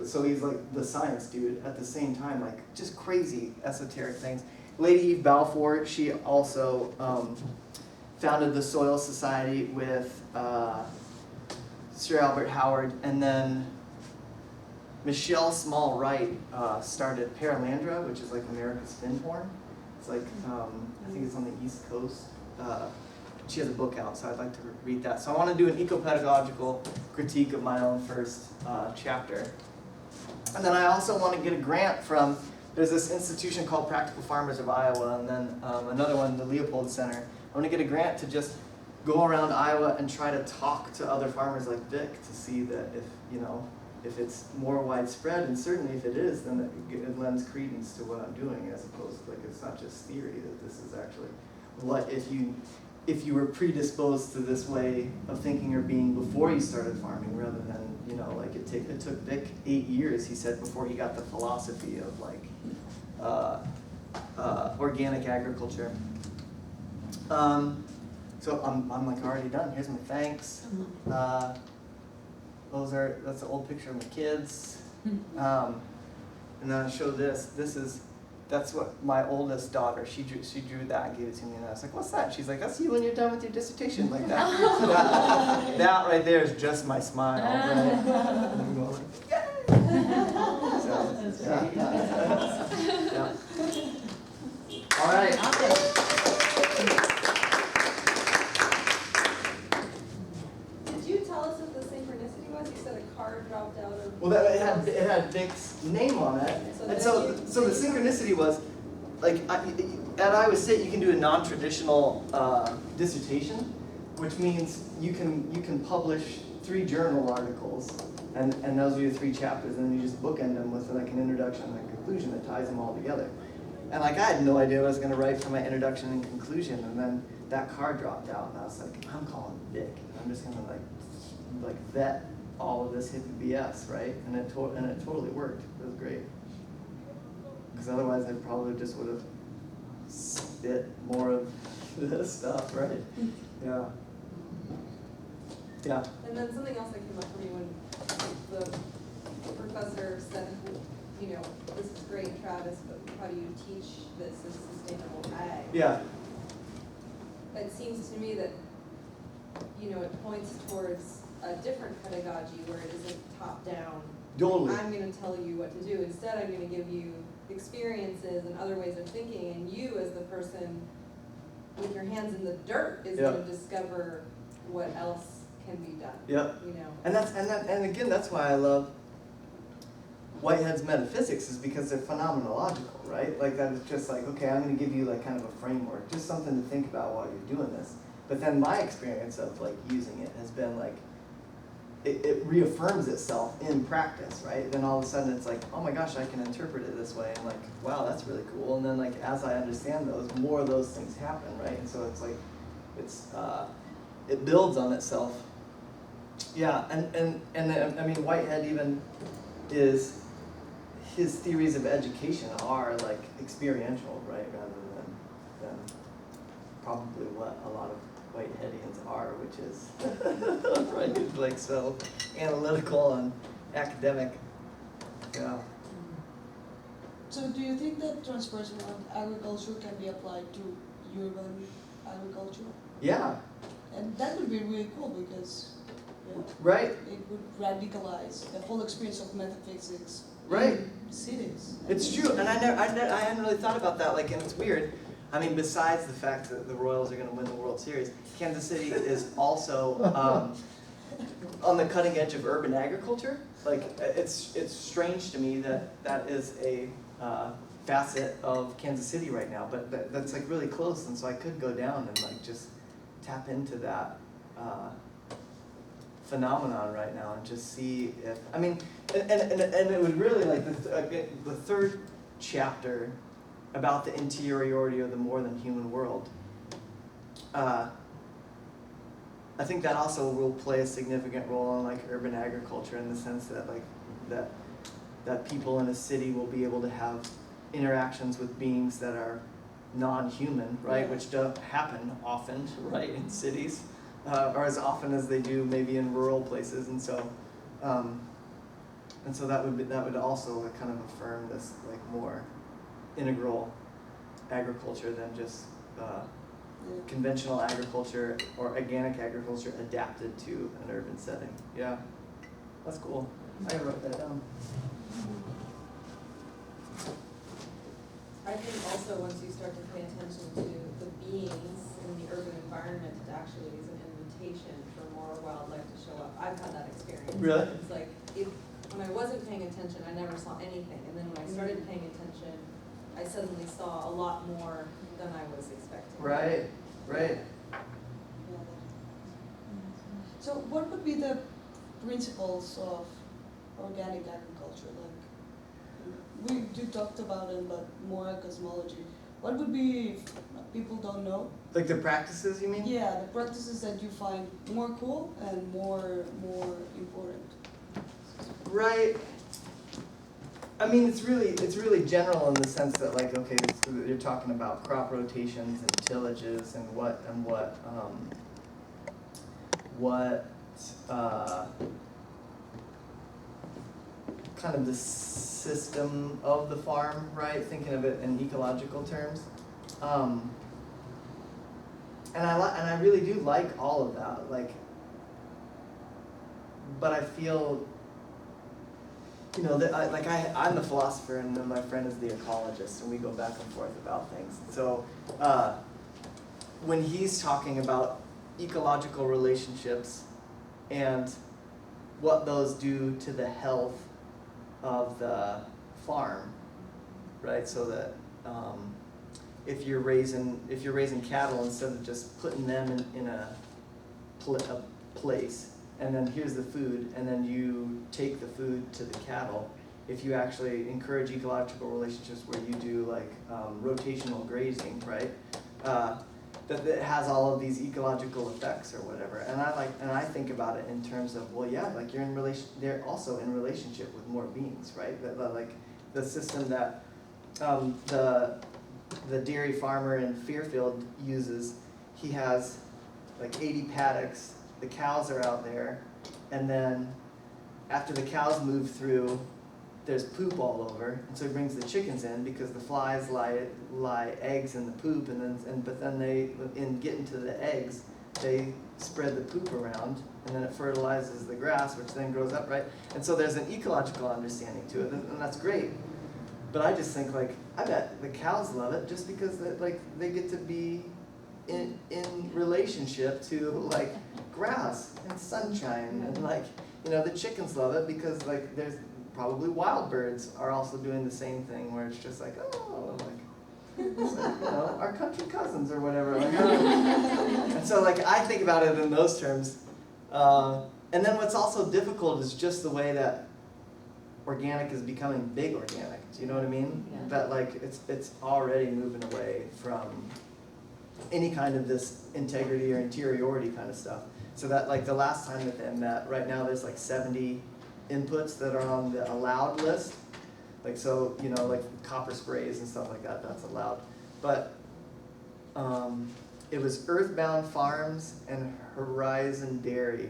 so he's like the science dude at the same time, like just crazy esoteric things. Lady Eve Balfour, she also founded the Soil Society with Sir Albert Howard, and then Michelle Small Wright started Paralandra, which is like America's fin horn. It's like, I think it's on the East Coast. She has a book out, so I'd like to read that. So I want to do an eco-pedagogical critique of my own first chapter. And then I also want to get a grant from, there's this institution called Practical Farmers of Iowa, and then another one, the Leopold Center. I want to get a grant to just go around Iowa and try to talk to other farmers like Vic to see that if it's more widespread, and certainly if it is, then it lends credence to what I'm doing, as opposed to like it's not just theory, that this is actually what if you were predisposed to this way of thinking or being before you started farming, rather than, like it took Vic 8 years, he said, before he got the philosophy of like organic agriculture. So I'm like already done. Here's my thanks. That's the old picture of my kids. And then I show this. That's what my oldest daughter, she drew that and gave it to me, and I was like, what's that? She's like, that's you when you're done with your dissertation, like that. That right there is just my smile, right? And I'm going like, yay! So, yeah. All right. Dropped out of. Well, it had Vic's name on it, and so the synchronicity was, like, at Iowa State you can do a non-traditional dissertation, which means you can publish 3 journal articles, and those are your 3 chapters, and then you just bookend them with like an introduction and a conclusion that ties them all together. And like I had no idea what I was going to write for my introduction and conclusion, and then that card dropped out, and I was like, I'm calling Vic, and I'm just going to like vet all of this hippie BS, right? And it totally worked. It was great. Because otherwise I probably just would have spit more of this stuff, right? Yeah. Yeah. And then something else that came up for me when the professor said, this is great, Travis, but how do you teach this as sustainable ag? Yeah. It seems to me that, it points towards a different pedagogy where it isn't top down. Totally. I'm going to tell you what to do. Instead, I'm going to give you experiences and other ways of thinking, and you, as the person with your hands in the dirt, is going to discover what else can be done. Yep. And again, that's why I love Whitehead's metaphysics, is because they're phenomenological, right? Like that is just like, okay, I'm going to give you like kind of a framework, just something to think about while you're doing this. But then my experience of like using it has been like, it reaffirms itself in practice, right? Then all of a sudden it's like, oh my gosh, I can interpret it this way, and like, wow, that's really cool. And then like, as I understand those, more of those things happen, right? And so it's like, it builds on itself. Yeah, and I mean, Whitehead even his theories of education are like experiential, right? Rather than probably what a lot of Whiteheadians are, which is right, like so analytical and academic. Yeah. So do you think that transpersonal agriculture can be applied to urban agriculture? Yeah. And that would be really cool because right. It would radicalize the whole experience of metaphysics right. in cities. It's true, and I hadn't really thought about that. Like, and it's weird. I mean, besides the fact that the Royals are going to win the World Series, Kansas City is also on the cutting edge of urban agriculture. Like, it's strange to me that is a facet of Kansas City right now, but that's like really close, and so I could go down and like just tap into that phenomenon right now and just see if, I mean, and it would really like the third chapter about the interiority of the more than human world I think that also will play a significant role in like urban agriculture in the sense that like that people in a city will be able to have interactions with beings that are non-human, right? Yeah. Which don't happen often, right, in cities, or as often as they do maybe in rural places, and so that would also like kind of affirm this like more integral agriculture than just conventional agriculture or organic agriculture adapted to an urban setting. Yeah, that's cool. I wrote that down. I think also once you start to pay attention to the beings in the urban environment, it actually is an invitation for more wildlife to show up. I've had that experience. Really? It's like, when I wasn't paying attention, I never saw anything, and then when I started paying attention, I suddenly saw a lot more than I was expecting. Right, right. So what would be the principles of organic agriculture? Like, you talked about it, but more cosmology. What would be, people don't know? Like the practices, you mean? Yeah, the practices that you find more cool and more important. Right. I mean, it's really general in the sense that like, okay, so you're talking about crop rotations and tillages and what kind of the system of the farm, right? Thinking of it in ecological terms. And I really do like all of that, like, but I feel, you know, that I'm the philosopher and then my friend is the ecologist, and we go back and forth about things. So when he's talking about ecological relationships and what those do to the health of the farm, right? So that if you're raising cattle, instead of just putting them in a place, and then here's the food, and then you take the food to the cattle, if you actually encourage ecological relationships where you do like rotational grazing, right? That it has all of these ecological effects or whatever. And I think about it in terms of, well, yeah, like they're also in relationship with more beings, right? That like the system that the dairy farmer in Fairfield uses, he has like 80 paddocks, the cows are out there, and then after the cows move through, there's poop all over, and so he brings the chickens in because the flies lie eggs in the poop, but then they, in getting to the eggs, they spread the poop around, and then it fertilizes the grass, which then grows up, right? And so there's an ecological understanding to it, and that's great. But I just think like, I bet the cows love it just because they get to be in relationship to like grass and sunshine, and like, you know, the chickens love it because like there's probably wild birds are also doing the same thing where it's just like, oh, like, it's like, you know, our country cousins or whatever. Like, and so like I think about it in those terms. And then what's also difficult is just the way that organic is becoming big organic. Do you know what I mean? Yeah. That like it's already moving away from any kind of this integrity or interiority kind of stuff. So that like the last time that they met, right now there's like 70 inputs that are on the allowed list. Like, so, you know, like copper sprays and stuff like that, that's allowed. But it was Earthbound Farms and Horizon Dairy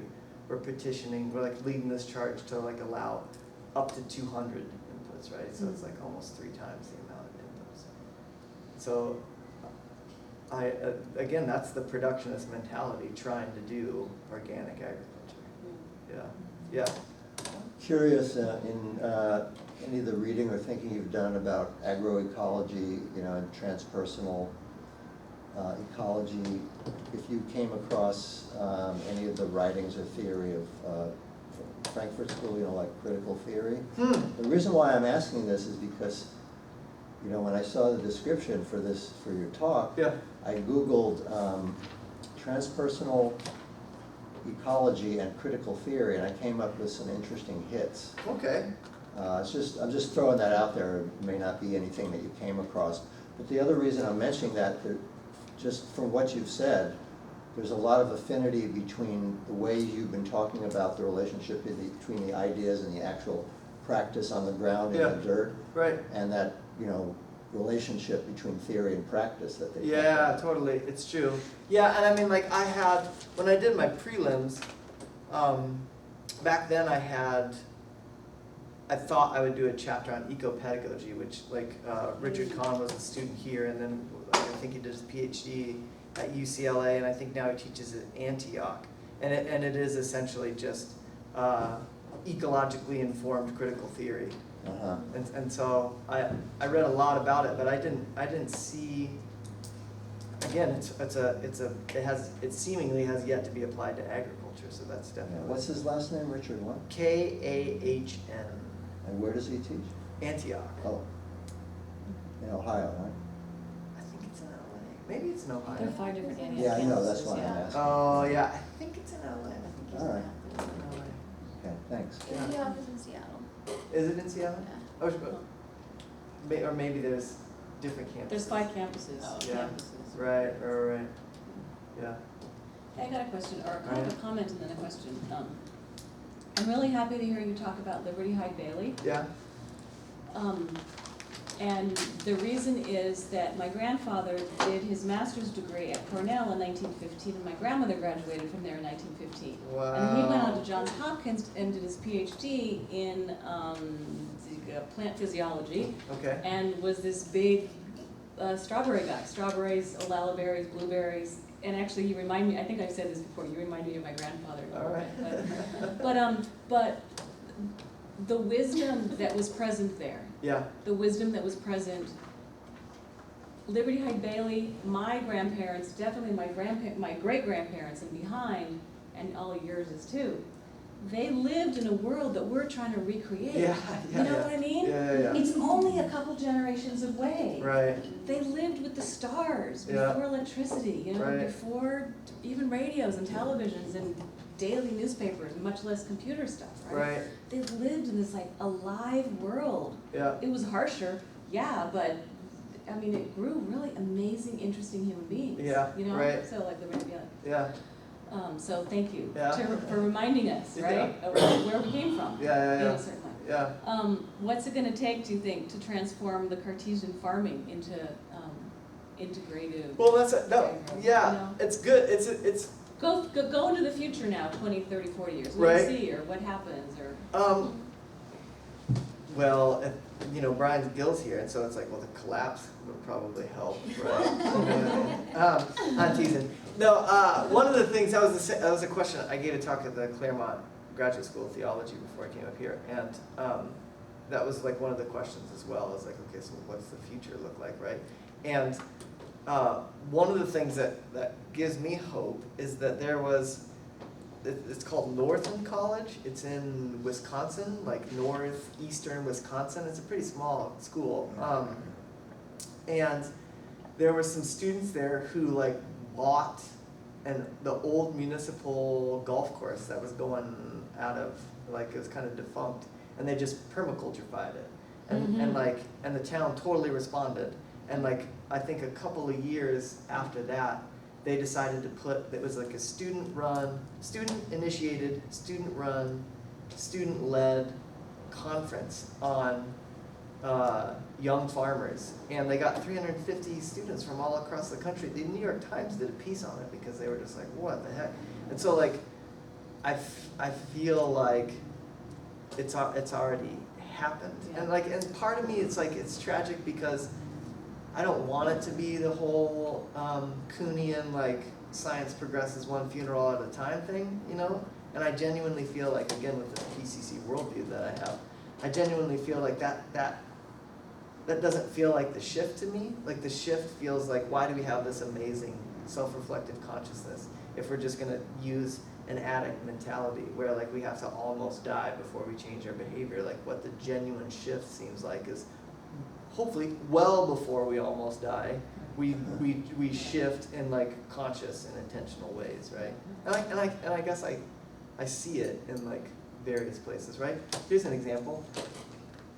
were petitioning, were like leading this charge to like allow up to 200 inputs, right? So it's like almost 3 times the amount of inputs. So again, that's the productionist mentality, trying to do organic agriculture. Yeah. Curious, in any of the reading or thinking you've done about agroecology, you know, and transpersonal ecology, if you came across any of the writings or theory of Frankfurt School, you know, like critical theory. The reason why I'm asking this is because, you know, when I saw the description for your talk, Yeah. I Googled transpersonal ecology and critical theory, and I came up with some interesting hits. Okay. I'm just throwing that out there. It may not be anything that you came across. But the other reason I'm mentioning that just from what you've said, there's a lot of affinity between the way you've been talking about the relationship between the ideas and the actual practice on the ground in Yeah. the dirt, Right. and that, relationship between theory and practice that they talk Yeah, about. totally, it's true. Yeah, and I mean, like, when I did my prelims, back then I thought I would do a chapter on eco-pedagogy, which, like, Richard Kahn was a student here, and then I think he did his PhD at UCLA, and I think now he teaches at Antioch. And it is essentially just ecologically informed critical theory. Uh-huh. And so I read a lot about it, but I didn't see. Again, it seemingly has yet to be applied to agriculture, so that's Yeah. definitely. What's his last name, Richard what? Kahn, And where does he teach? Antioch. Oh, in Ohio, right? I think it's in LA. Maybe it's in There are Ohio. 5 different Antioch Yeah, I know, that's campuses, why I'm yeah. asking. Oh yeah, I think it's in LA. I think he's All right. in LA. Okay, thanks. The office in Seattle. Is it in Seattle? Yeah. Oh, or maybe there's different campuses. There's 5 campuses, Yeah. campuses. Right. Yeah. Hey, I got a question, or kind of Right. a comment and then a question. I'm really happy to hear you talk about Liberty Hyde Bailey. Yeah. And the reason is that my grandfather did his master's degree at Cornell in 1915, and my grandmother graduated from there in 1915. Wow. And he went on to Johns Hopkins and did his PhD in plant physiology, Okay. and was this big strawberry guy. Strawberries, elderberries, blueberries, and actually you remind me, I think I've said this before, you remind me of my grandfather. a little All bit, but the wisdom that was present there, Yeah. the wisdom that was present, Liberty Hyde Bailey, my grandparents, definitely my great-grandparents and behind, and all yours is too, they lived in a world that we're trying to recreate. Yeah. You know what I mean? Yeah. It's only a couple generations away. Right. They lived with the stars Yeah. before electricity, Right. before even radios and televisions and daily newspapers, much less computer stuff, right? Right. They lived in this like alive world. Yeah. It was harsher, yeah, but I mean, it grew really amazing, interesting human beings. Yeah, You know, right. so like the yeah. Yeah. So thank you Yeah. for reminding us, Yeah. right, of where we came from. Yeah. You know, certainly. Yeah. What's it going to take, do you think, to transform the Cartesian farming into integrative? Well, yeah. You know? It's good. It's Go into the future now, 20, 30, 40 years. Right. What do you see, or what happens, or? Well, Brian Gill's here, and so it's like, well, the collapse would probably help, right? I'm teasing. No, one of the things, that was a question, I gave a talk at the Claremont Graduate School of Theology before I came up here, and that was like one of the questions as well, is like, okay, so what's the future look like, right? And one of the things that gives me hope is that it's called Northern College. It's in Wisconsin, like northeastern Wisconsin. It's a pretty small school. And there were some students there who like bought the old municipal golf course that was going out of, like, it was kind of defunct, and they just permaculturified it. And the town totally responded. And like, I think a couple of years after that, they decided to it was like a student-initiated, student-run, student-led conference on young farmers. And they got 350 students from all across the country. The New York Times did a piece on it because they were just like, what the heck? And so like, I feel like it's already happened. Yeah. And part of me, it's like, it's tragic because I don't want it to be the whole Kuhnian, like, science progresses one funeral at a time thing, you know? And I genuinely feel like, again, with the PCC worldview that I have, I genuinely feel like that doesn't feel like the shift to me. Like, the shift feels like, why do we have this amazing self-reflective consciousness if we're just gonna use an addict mentality where, like, we have to almost die before we change our behavior? Like, what the genuine shift seems like is, hopefully, well before we almost die, we shift in like conscious and intentional ways, right? And I guess I see it in like various places, right? Here's an example.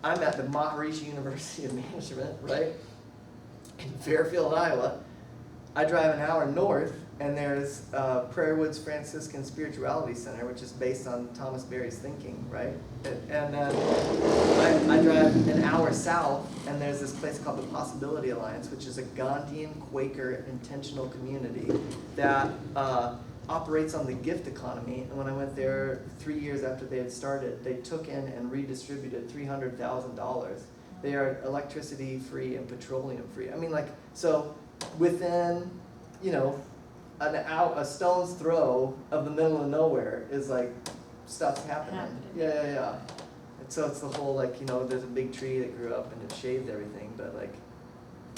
I'm at the Maharishi University of Management, right? In Fairfield, Iowa. I drive an hour north, And there's Prairie Woods Franciscan Spirituality Center, which is based on Thomas Berry's thinking, right? And then I drive an hour south, and there's this place called the Possibility Alliance, which is a Gandhian Quaker intentional community that operates on the gift economy. And when I went there 3 years after they had started, they took in and redistributed $300,000. They are electricity free and petroleum free. I mean, like, so within, you know, a stone's throw of the middle of nowhere is like stuff's happening. Yeah. And so it's the whole, like, you know, there's a big tree that grew up and it shaved everything, but like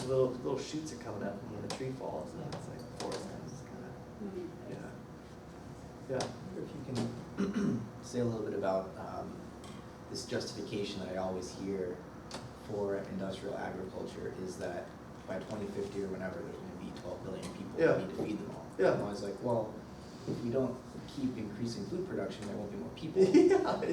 little shoots are coming up, and when the tree falls, and it's like the forest is kind of, yeah. If you can say a little bit about this justification that I always hear for industrial agriculture is that by 2050 or whenever there's going to be 12 billion people Yeah. who need to feed them all. Yeah. I'm always like, well, if we don't keep increasing food production, there won't be more people.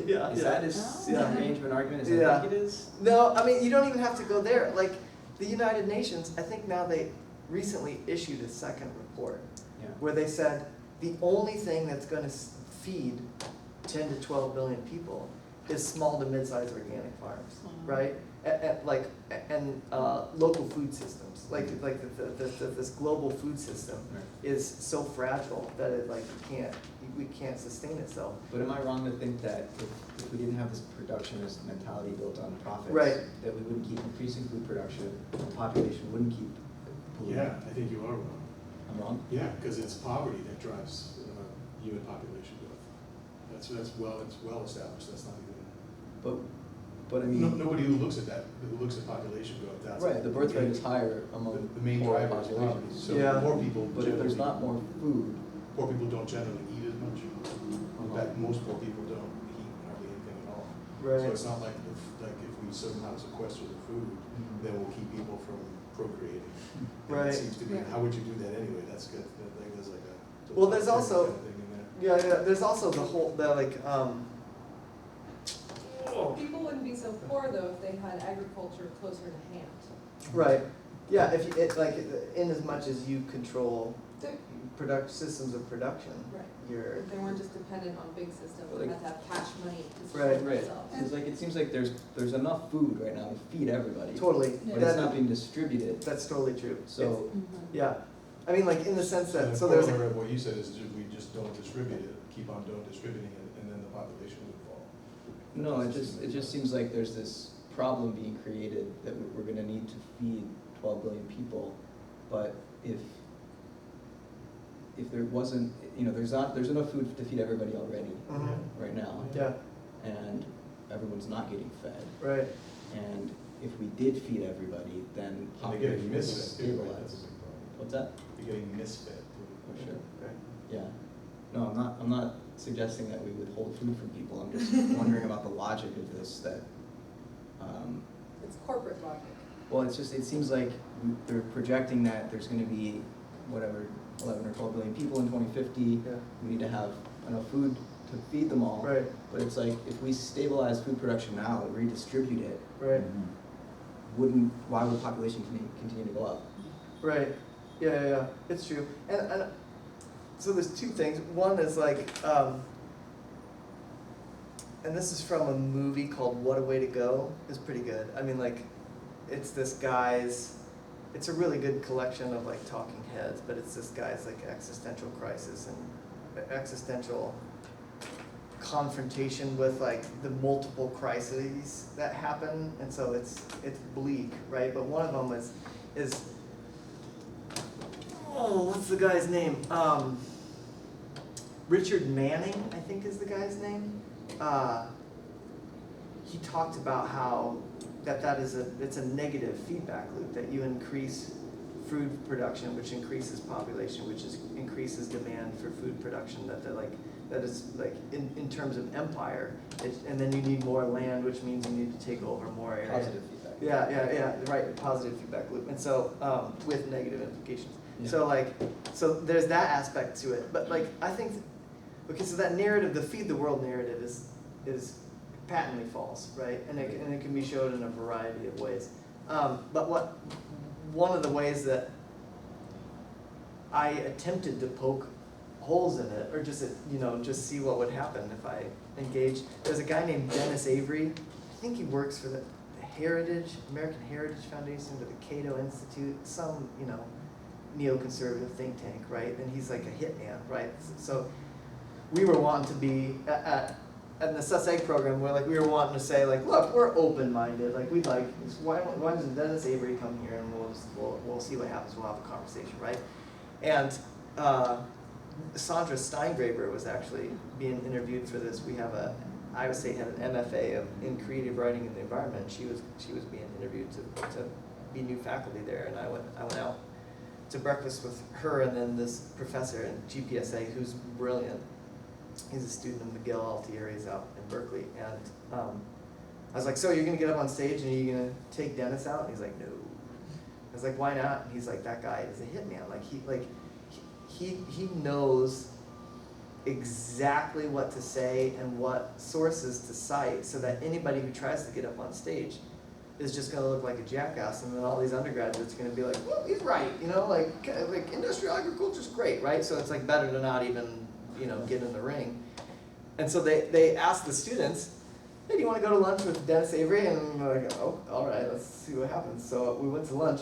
yeah. Is that as Yeah. strange of an argument as I Yeah. think it is? No, I mean, you don't even have to go there. Like, the United Nations, I think now they recently issued a second report Yeah. where they said the only thing that's going to feed 10 to 12 billion people is small to mid-sized organic farms, right? And local food systems. Like this global food system Right. is so fragile that it we can't sustain itself. But am I wrong to think that if we didn't have this productionist mentality built on profits, Right. that we wouldn't keep increasing food production, the population wouldn't keep polluting? Yeah, I think you are wrong. I'm wrong? Yeah, because it's poverty that drives human population growth. It's well established, that's not even, But I mean, nobody who looks at that, who looks at population growth, that's. right, the birth rate is higher among The main poor driver is poverty, populations. so Yeah. poor people But if there's generally, not more food, poor people don't generally eat as much. In fact, most poor people don't eat hardly anything at all. So Right. it's not like if we somehow sequester the food, then we'll keep people from procreating. And Right. It seems to be, how would you do that anyway? That's good, there's like a. Well, there's also- kind of thing in there. Yeah. There's also People wouldn't be so poor though if they had agriculture closer to hand. right. Yeah. If you in as much as you control They're- systems of production, Right. you're If they weren't just dependent on big systems, But they like- had to have cash money to Right, support right, themselves. because like it seems like there's enough food right now to feed everybody. totally. But it's not being distributed, That's totally true. so, Yeah. I mean, like in the sense that And so the there's corollary of what you said is we just don't distribute it, keep on don't distributing it, and then the population would fall. no, it just seems like there's this problem being created that we're gonna need to feed 12 billion people, but if there wasn't, there's enough food to feed everybody already Mhm. right now, Yeah. and everyone's not getting fed, Right. and if we did feed everybody, then And they're getting population would misfed too, right? That's a stabilize. big problem. What's that? You're getting misfed too. For sure. Right. Yeah. No, I'm not suggesting that we withhold food from people, I'm just wondering about the logic of this, that, It's corporate logic. well, it seems like they're projecting that there's gonna be, whatever, 11 or 12 billion people in 2050. Yeah. We need to have enough food to feed them all. Right. But it's like, if we stabilize food production now and redistribute it, Right. why would population continue to go up? Right. Yeah. It's true. And so there's two things. One is like, and this is from a movie called What a Way to Go. It's pretty good. I mean, like, it's this guy's, it's a really good collection of like talking heads, but it's this guy's like existential crisis and existential confrontation with like the multiple crises that happen, and so it's bleak, right? But one of them is what's the guy's name? Richard Manning, I think is the guy's name. He talked about how it's a negative feedback loop, that you increase food production, which increases population, which increases demand for food production, that is like in terms of empire, and then you need more land, which means you need to take over more area. Positive feedback. Yeah, right, positive feedback loop, and so, with negative implications. Yeah. So there's that aspect to it, but like, I think, okay, so that narrative, the feed the world narrative is patently false, right? And it can be showed in a variety of ways. But one of the ways that I attempted to poke holes in it, or just, you know, just see what would happen if I engaged. There's a guy named Dennis Avery. I think he works for the American Heritage Foundation, or the Cato Institute, some, you know, neoconservative think tank, right? And he's like a hitman, right? So we were wanting to be at the SUSEG program, we were wanting to say, like, look, we're open-minded, like, we'd like, why doesn't Dennis Avery come here and we'll see what happens, we'll have a conversation, right? And Sandra Steingraber was actually being interviewed for this. We have Iowa State had an MFA in creative writing in the environment. She was being interviewed to be new faculty there, and I went out to breakfast with her and then this professor in GPSA who's brilliant. He's a student of McGill Altiere's out in Berkeley, and I was like, so you're gonna get up on stage and you're gonna take Dennis out? And he's like, no. I was like, why not? And he's like, that guy is a hitman. He knows exactly what to say and what sources to cite, so that anybody who tries to get up on stage is just gonna look like a jackass, and then all these undergraduates are gonna be like, well, he's right, you know, like industrial agriculture's great, right? So it's like better to not even, you know, get in the ring. And so they asked the students, hey, do you want to go to lunch with Dennis Avery? And we're like, oh, all right, let's see what happens. So we went to lunch,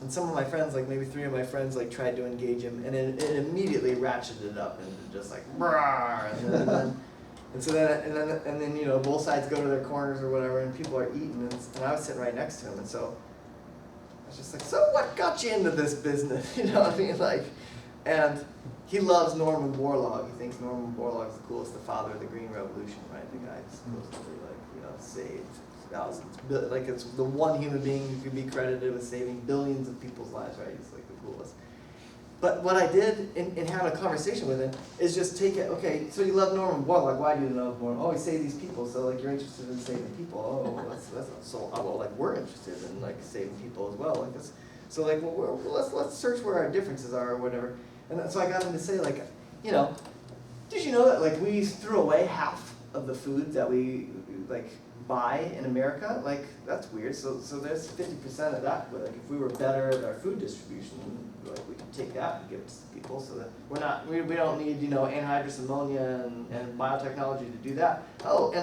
and some of my friends, like maybe 3 of my friends, like tried to engage him, and it immediately ratcheted it up into just like, brrr, and then you know, both sides go to their corners or whatever, and people are eating, and I was sitting right next to him, and so I was just like, so what got you into this business? You know what I mean? Like, and he loves Norman Borlaug. He thinks Norman Borlaug's the coolest, the father of the Green Revolution, right? The guy who's supposedly, like, you know, saved thousands, like it's the one human being who can be credited with saving billions of people's lives, right? He's like the coolest. But what I did in having a conversation with him is just take it, okay, so you love Norman Borlaug, why do you love Norman? Oh, he saved these people, so like you're interested in saving people. Oh, that's so, well, like we're interested in like saving people as well. Like this, so like, well, let's search where our differences are or whatever. And so I got him to say, like, you know, did you know that like we threw away half of the food that we like buy in America? Like, that's weird. So there's 50% of that. But like, if we were better at our food distribution, like we could take that and give it to people, so that we don't need, you know, anhydrous ammonia and biotechnology to do that. Oh,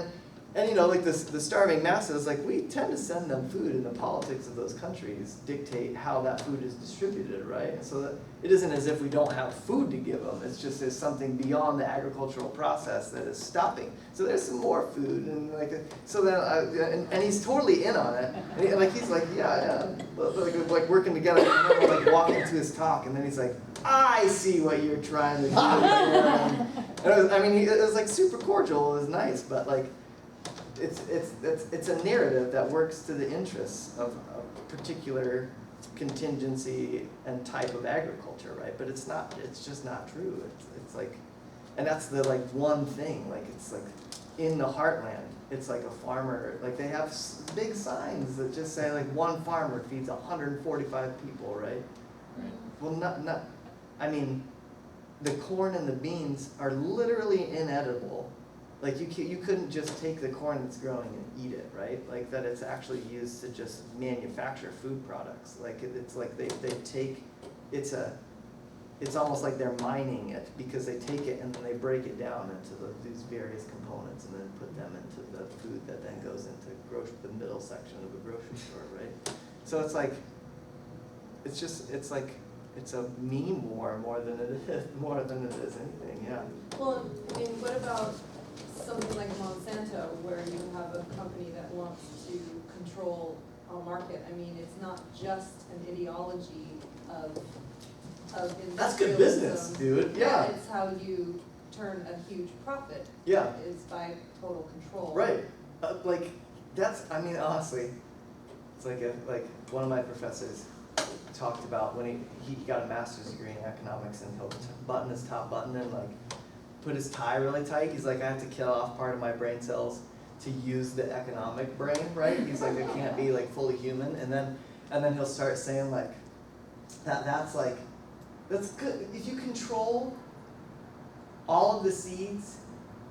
and you know, like the starving masses, like we tend to send them food, and the politics of those countries dictate how that food is distributed, right? And so that it isn't as if we don't have food to give them. It's just there's something beyond the agricultural process that is stopping. So there's some more food, and like so then and he's totally in on it. And like he's like, yeah, like working together. I remember like walking to his talk, and then he's like, I see what you're trying to do. It was like super cordial. It was nice, but like. It's a narrative that works to the interests of a particular contingency and type of agriculture, right? But it's just not true. It's like, and that's the like one thing, like it's like in the heartland, it's like a farmer, like they have big signs that just say like one farmer feeds 145 people, right? Right. Well, I mean, the corn and the beans are literally inedible. Like you couldn't just take the corn that's growing and eat it, right? Like that it's actually used to just manufacture food products. Like it's like they take, it's almost like they're mining it, because they take it and then they break it down into these various components and then put them into the food that then goes into the middle section of a grocery store, right? So it's like, it's a meme war more than it is anything, yeah. Well, I mean, what about something like Monsanto, where you have a company that wants to control a market? I mean, it's not just an ideology of industrialism. That's good business, dude. Yeah. It's how you turn a huge profit. Yeah. Is by total control. Right. Honestly, it's like one of my professors talked about when he got a master's degree in economics, and he'll button his top button and like put his tie really tight. He's like, I have to kill off part of my brain cells to use the economic brain, right? He's like, I can't be like fully human. And then he'll start saying like, that's good. If you control all of the seeds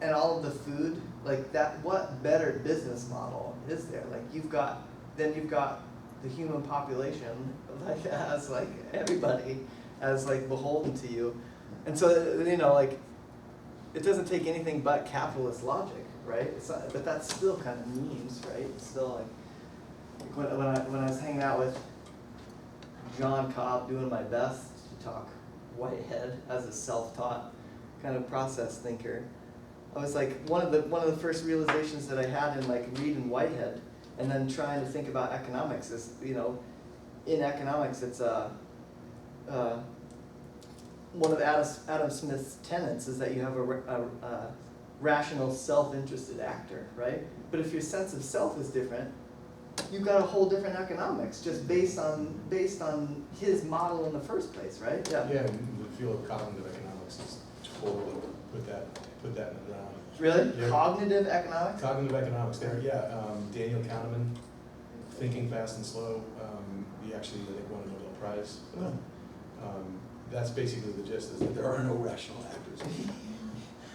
and all of the food, like that, what better business model is there? Like you've got the human population, like as like everybody, as like beholden to you. And so, you know, like, it doesn't take anything but capitalist logic, right? It's not, but that still kind of means, right? It's still like when I was hanging out with John Cobb, doing my best to talk Whitehead as a self-taught kind of process thinker, I was like, one of the first realizations that I had in like reading Whitehead and then trying to think about economics is, you know, in economics it's one of Adam Smith's tenets is that you have a rational, self-interested actor, right? But if your sense of self is different, you've got a whole different economics just based on his model in the first place, right? Yeah, and the field of cognitive economics is totally put that in the ground. Really? Yeah. Cognitive economics? Cognitive economics, there, yeah, Daniel Kahneman, Thinking Fast and Slow, he actually, I think, won a Nobel Prize. That's basically the gist, is that there are no rational actors.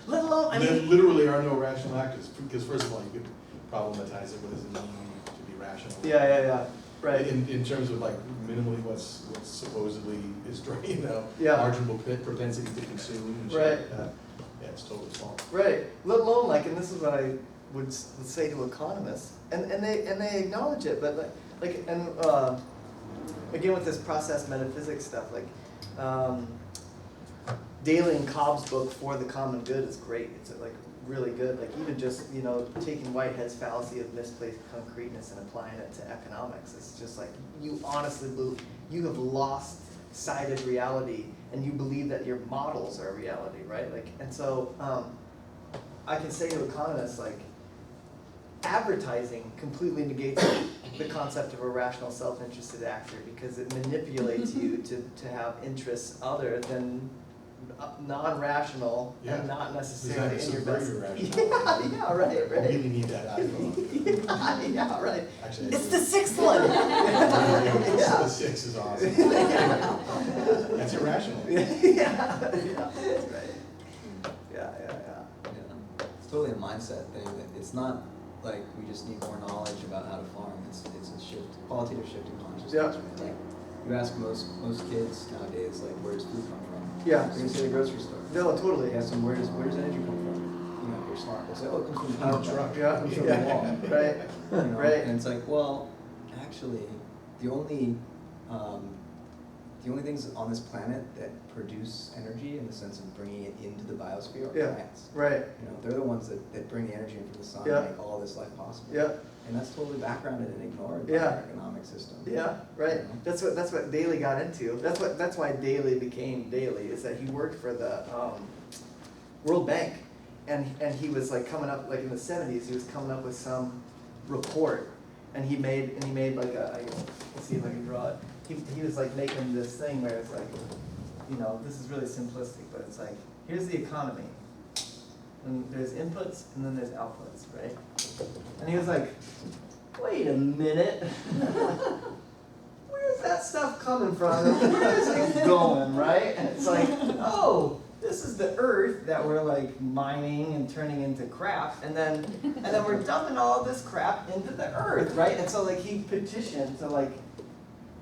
Let alone, I There mean, literally are no rational actors, because first of all, you could problematize it, what does it mean to be rational? yeah, right. In terms of like minimally what's supposedly is, you know, Yeah. marginal propensity to consume and shit Right. like that. Yeah, it's totally false. Right. Let alone, like, and this is what I would say to economists, and they acknowledge it, but again with this process metaphysics stuff, like Daly and Cobb's book For the Common Good is great. It's like really good. Like even just, you know, taking Whitehead's fallacy of misplaced concreteness and applying it to economics. It's just like you honestly believe you have lost sight of reality and you believe that your models are reality, right? Like, and so I can say to economists, like, advertising completely negates the concept of a rational self-interested actor because it manipulates you to have interests other than non-rational and not necessarily in your best. Yeah, right. I really need that iPhone. Yeah, right. Actually, It's the sixth one. The 6 is awesome. That's irrational. Yeah, that's right. Yeah. Yeah, it's totally a mindset thing. It's not like we just need more knowledge about how to farm. It's a shift, qualitative shift in consciousness. Yeah. Right? Like you ask most kids nowadays, like, where does food come from? Yeah. They're gonna say the grocery store. No, totally. You ask them, where does energy come from? You know, you're smart. They'll say, oh, it comes from the power truck. Yeah. It comes from the wall. Right. You know? Right. And it's like, well, actually, the only things on this planet that produce energy in the sense of bringing it into the biosphere are plants. Right. You know, they're the ones that bring the energy in from the sun Yeah. and make all this life possible. Yeah. And that's totally backgrounded and ignored by Yeah. our economic system. Yeah, right. You know? That's what Daly got into. That's why Daly became Daly, is that he worked for the World Bank, and he was like coming up, like in the 70s, he was coming up with some report, and he made like let's see if I can draw it. He was like making this thing where it's like, you know, this is really simplistic, but it's like, here's the economy. And there's inputs and then there's outputs, right? And he was like, wait a minute. Where's that stuff coming from? Where is it going, right? And it's like, oh, this is the earth that we're like mining and turning into crap, and then we're dumping all this crap into the earth, right? And so like he petitioned to like,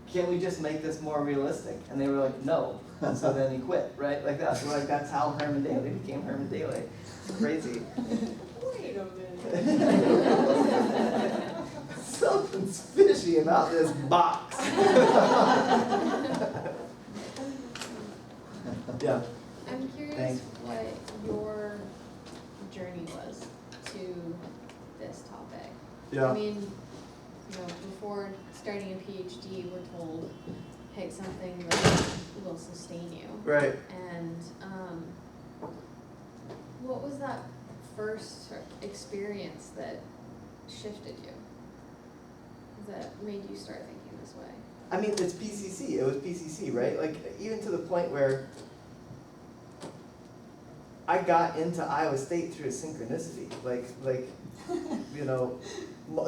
can we just make this more realistic? And they were like, no. And so then he quit, right? Like that. So like that's how Herman Daly became Herman Daly. It's crazy. Wait a minute. Something's fishy about this box. Yeah. I'm curious Thanks. what your journey was to this topic. Yeah. I mean, you know, before starting a PhD, we're told pick something that will sustain you. Right. And what was that first sort of experience that shifted you? That made you start thinking this way? I mean, it's PCC. It was PCC, right? Like, even to the point where I got into Iowa State through a synchronicity. Like, you know,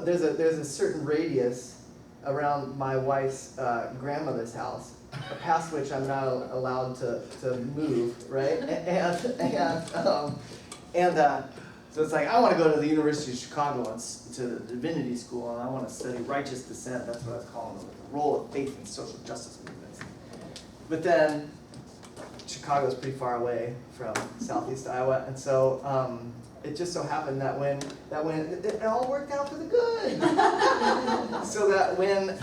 there's a certain radius around my wife's grandmother's house, past which I'm not allowed to move, right? So it's like, I want to go to the University of Chicago and to the divinity school, and I want to study righteous dissent. That's what I was calling it, the role of faith in social justice movements. But then Chicago is pretty far away from southeast Iowa, and so it just so happened that when it all worked out for the good. So that when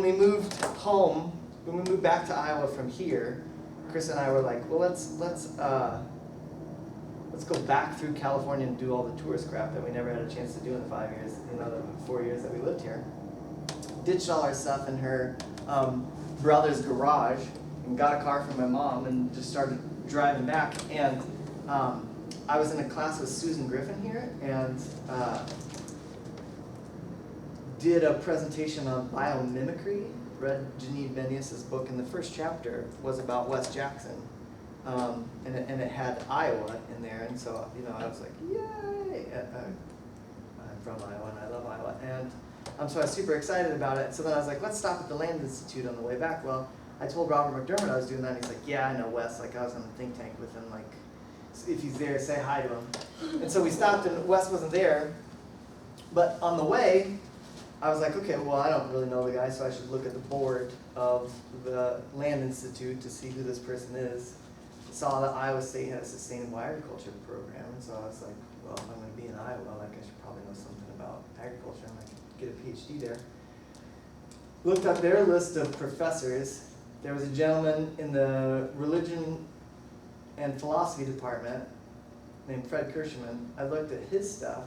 we moved home, when we moved back to Iowa from here, Chris and I were like, well, let's go back through California and do all the tourist crap that we never had a chance to do in the 5 years, the 4 years that we lived here. Ditched all our stuff in her brother's garage and got a car from my mom and just started driving back. And I was in a class with Susan Griffin here and did a presentation on biomimicry. Read Janine Benius's book, and the first chapter was about West Jackson. And it had Iowa in there, and so I was like, yay! I'm from Iowa, and I love Iowa, and so I was super excited about it. So then I was like, let's stop at the Land Institute on the way back. Well, I told Robert McDermott I was doing that, and he's like, yeah, I know Wes. Like I was in a think tank with him. Like, if he's there, say hi to him. And so we stopped, and Wes wasn't there. But on the way, I was like, okay, well, I don't really know the guy, so I should look at the board of the Land Institute to see who this person is. Saw that Iowa State had a sustainable agriculture program, and so I was like, well, if I'm going to be in Iowa, like I should probably know something about agriculture, and I could get a PhD there. Looked up their list of professors. There was a gentleman in the religion and philosophy department named Fred Kirschman. I looked at his stuff.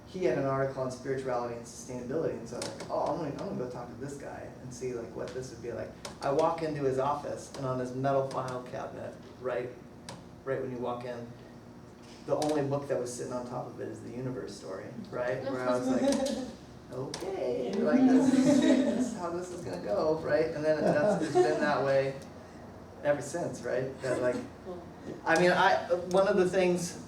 He had an article on spirituality and sustainability, and so I was like, oh, I'm gonna go talk to this guy and see like what this would be like. I walk into his office, and on his metal file cabinet, right when you walk in, the only book that was sitting on top of it is the Universe Story, right? Where I was like, okay, like this is how this is gonna go, right? And then it's been that way ever since, right? That like, I mean, one of the things.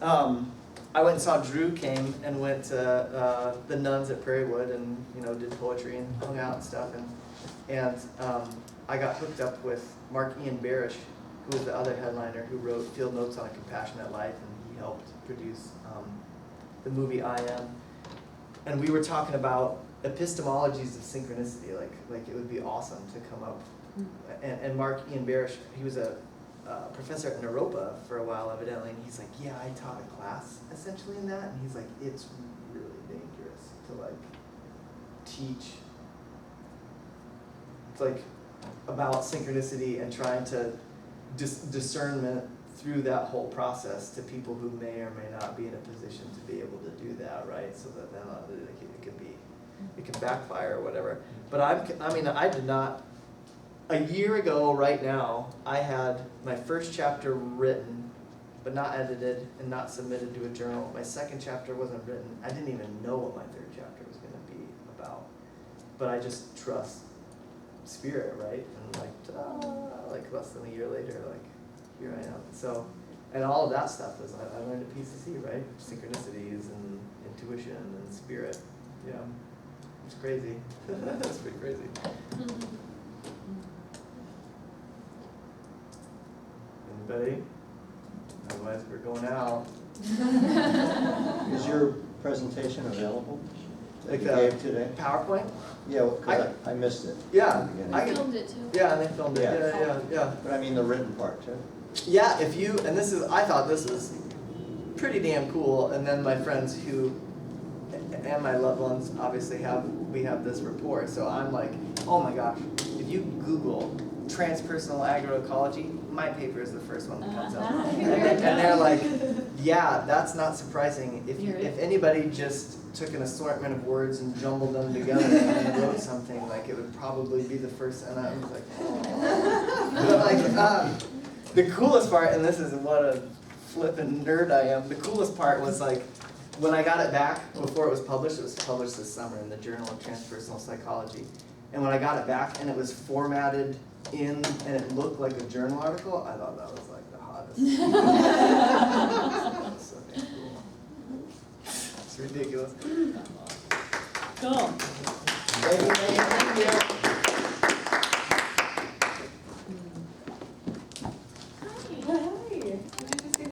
I went and saw Drew came and went to the Nuns at Prairie Wood and did poetry and hung out and stuff, and I got hooked up with Mark Ian Barish, who was the other headliner who wrote Field Notes on a Compassionate Life, and he helped produce the movie I Am. And we were talking about epistemologies of synchronicity, like it would be awesome to come up. And Mark Ian Barish, he was a professor at Naropa for a while, evidently, and he's like, yeah, I taught a class essentially in that, and he's like, it's really dangerous to like teach. It's like about synchronicity and trying to discernment through that whole process to people who may or may not be in a position to be able to do that, right? So that then it can backfire or whatever. But I did not. A year ago, right now, I had my first chapter written, but not edited and not submitted to a journal. My second chapter wasn't written. I didn't even know what my third chapter was going to be about. But I just trust spirit, right? And like, ta-da, like less than a year later, like here I am. So, and all of that stuff is I learned at PCC, right? Synchronicities and intuition and spirit. Yeah, it's crazy. That's pretty crazy. Anybody? Otherwise, we're going out. Is your presentation available that Like you the gave today? PowerPoint? Yeah, well, 'cause I missed it. Yeah, at the beginning. I can. Filmed it too. Yeah, and they filmed it. Yeah. Yeah. But I mean the written part too. Yeah, if you, and this is, I thought this was pretty damn cool, and then my friends who, and my loved ones obviously we have this rapport, so I'm like, oh my gosh, if you Google Transpersonal Agroecology, my paper is the first one that comes up. And they're like, yeah, that's not surprising. If anybody just took an assortment of words and jumbled them together and wrote something, like it would probably be the first, and I was like, oh. But like, the coolest part, and this is what a flippin' nerd I am, the coolest part was like, when I got it back, before it was published this summer in the Journal of Transpersonal Psychology, and when I got it back and it was formatted and it looked like a journal article, I thought that was like the hottest. That was so damn cool. It's ridiculous. Cool. Thank you.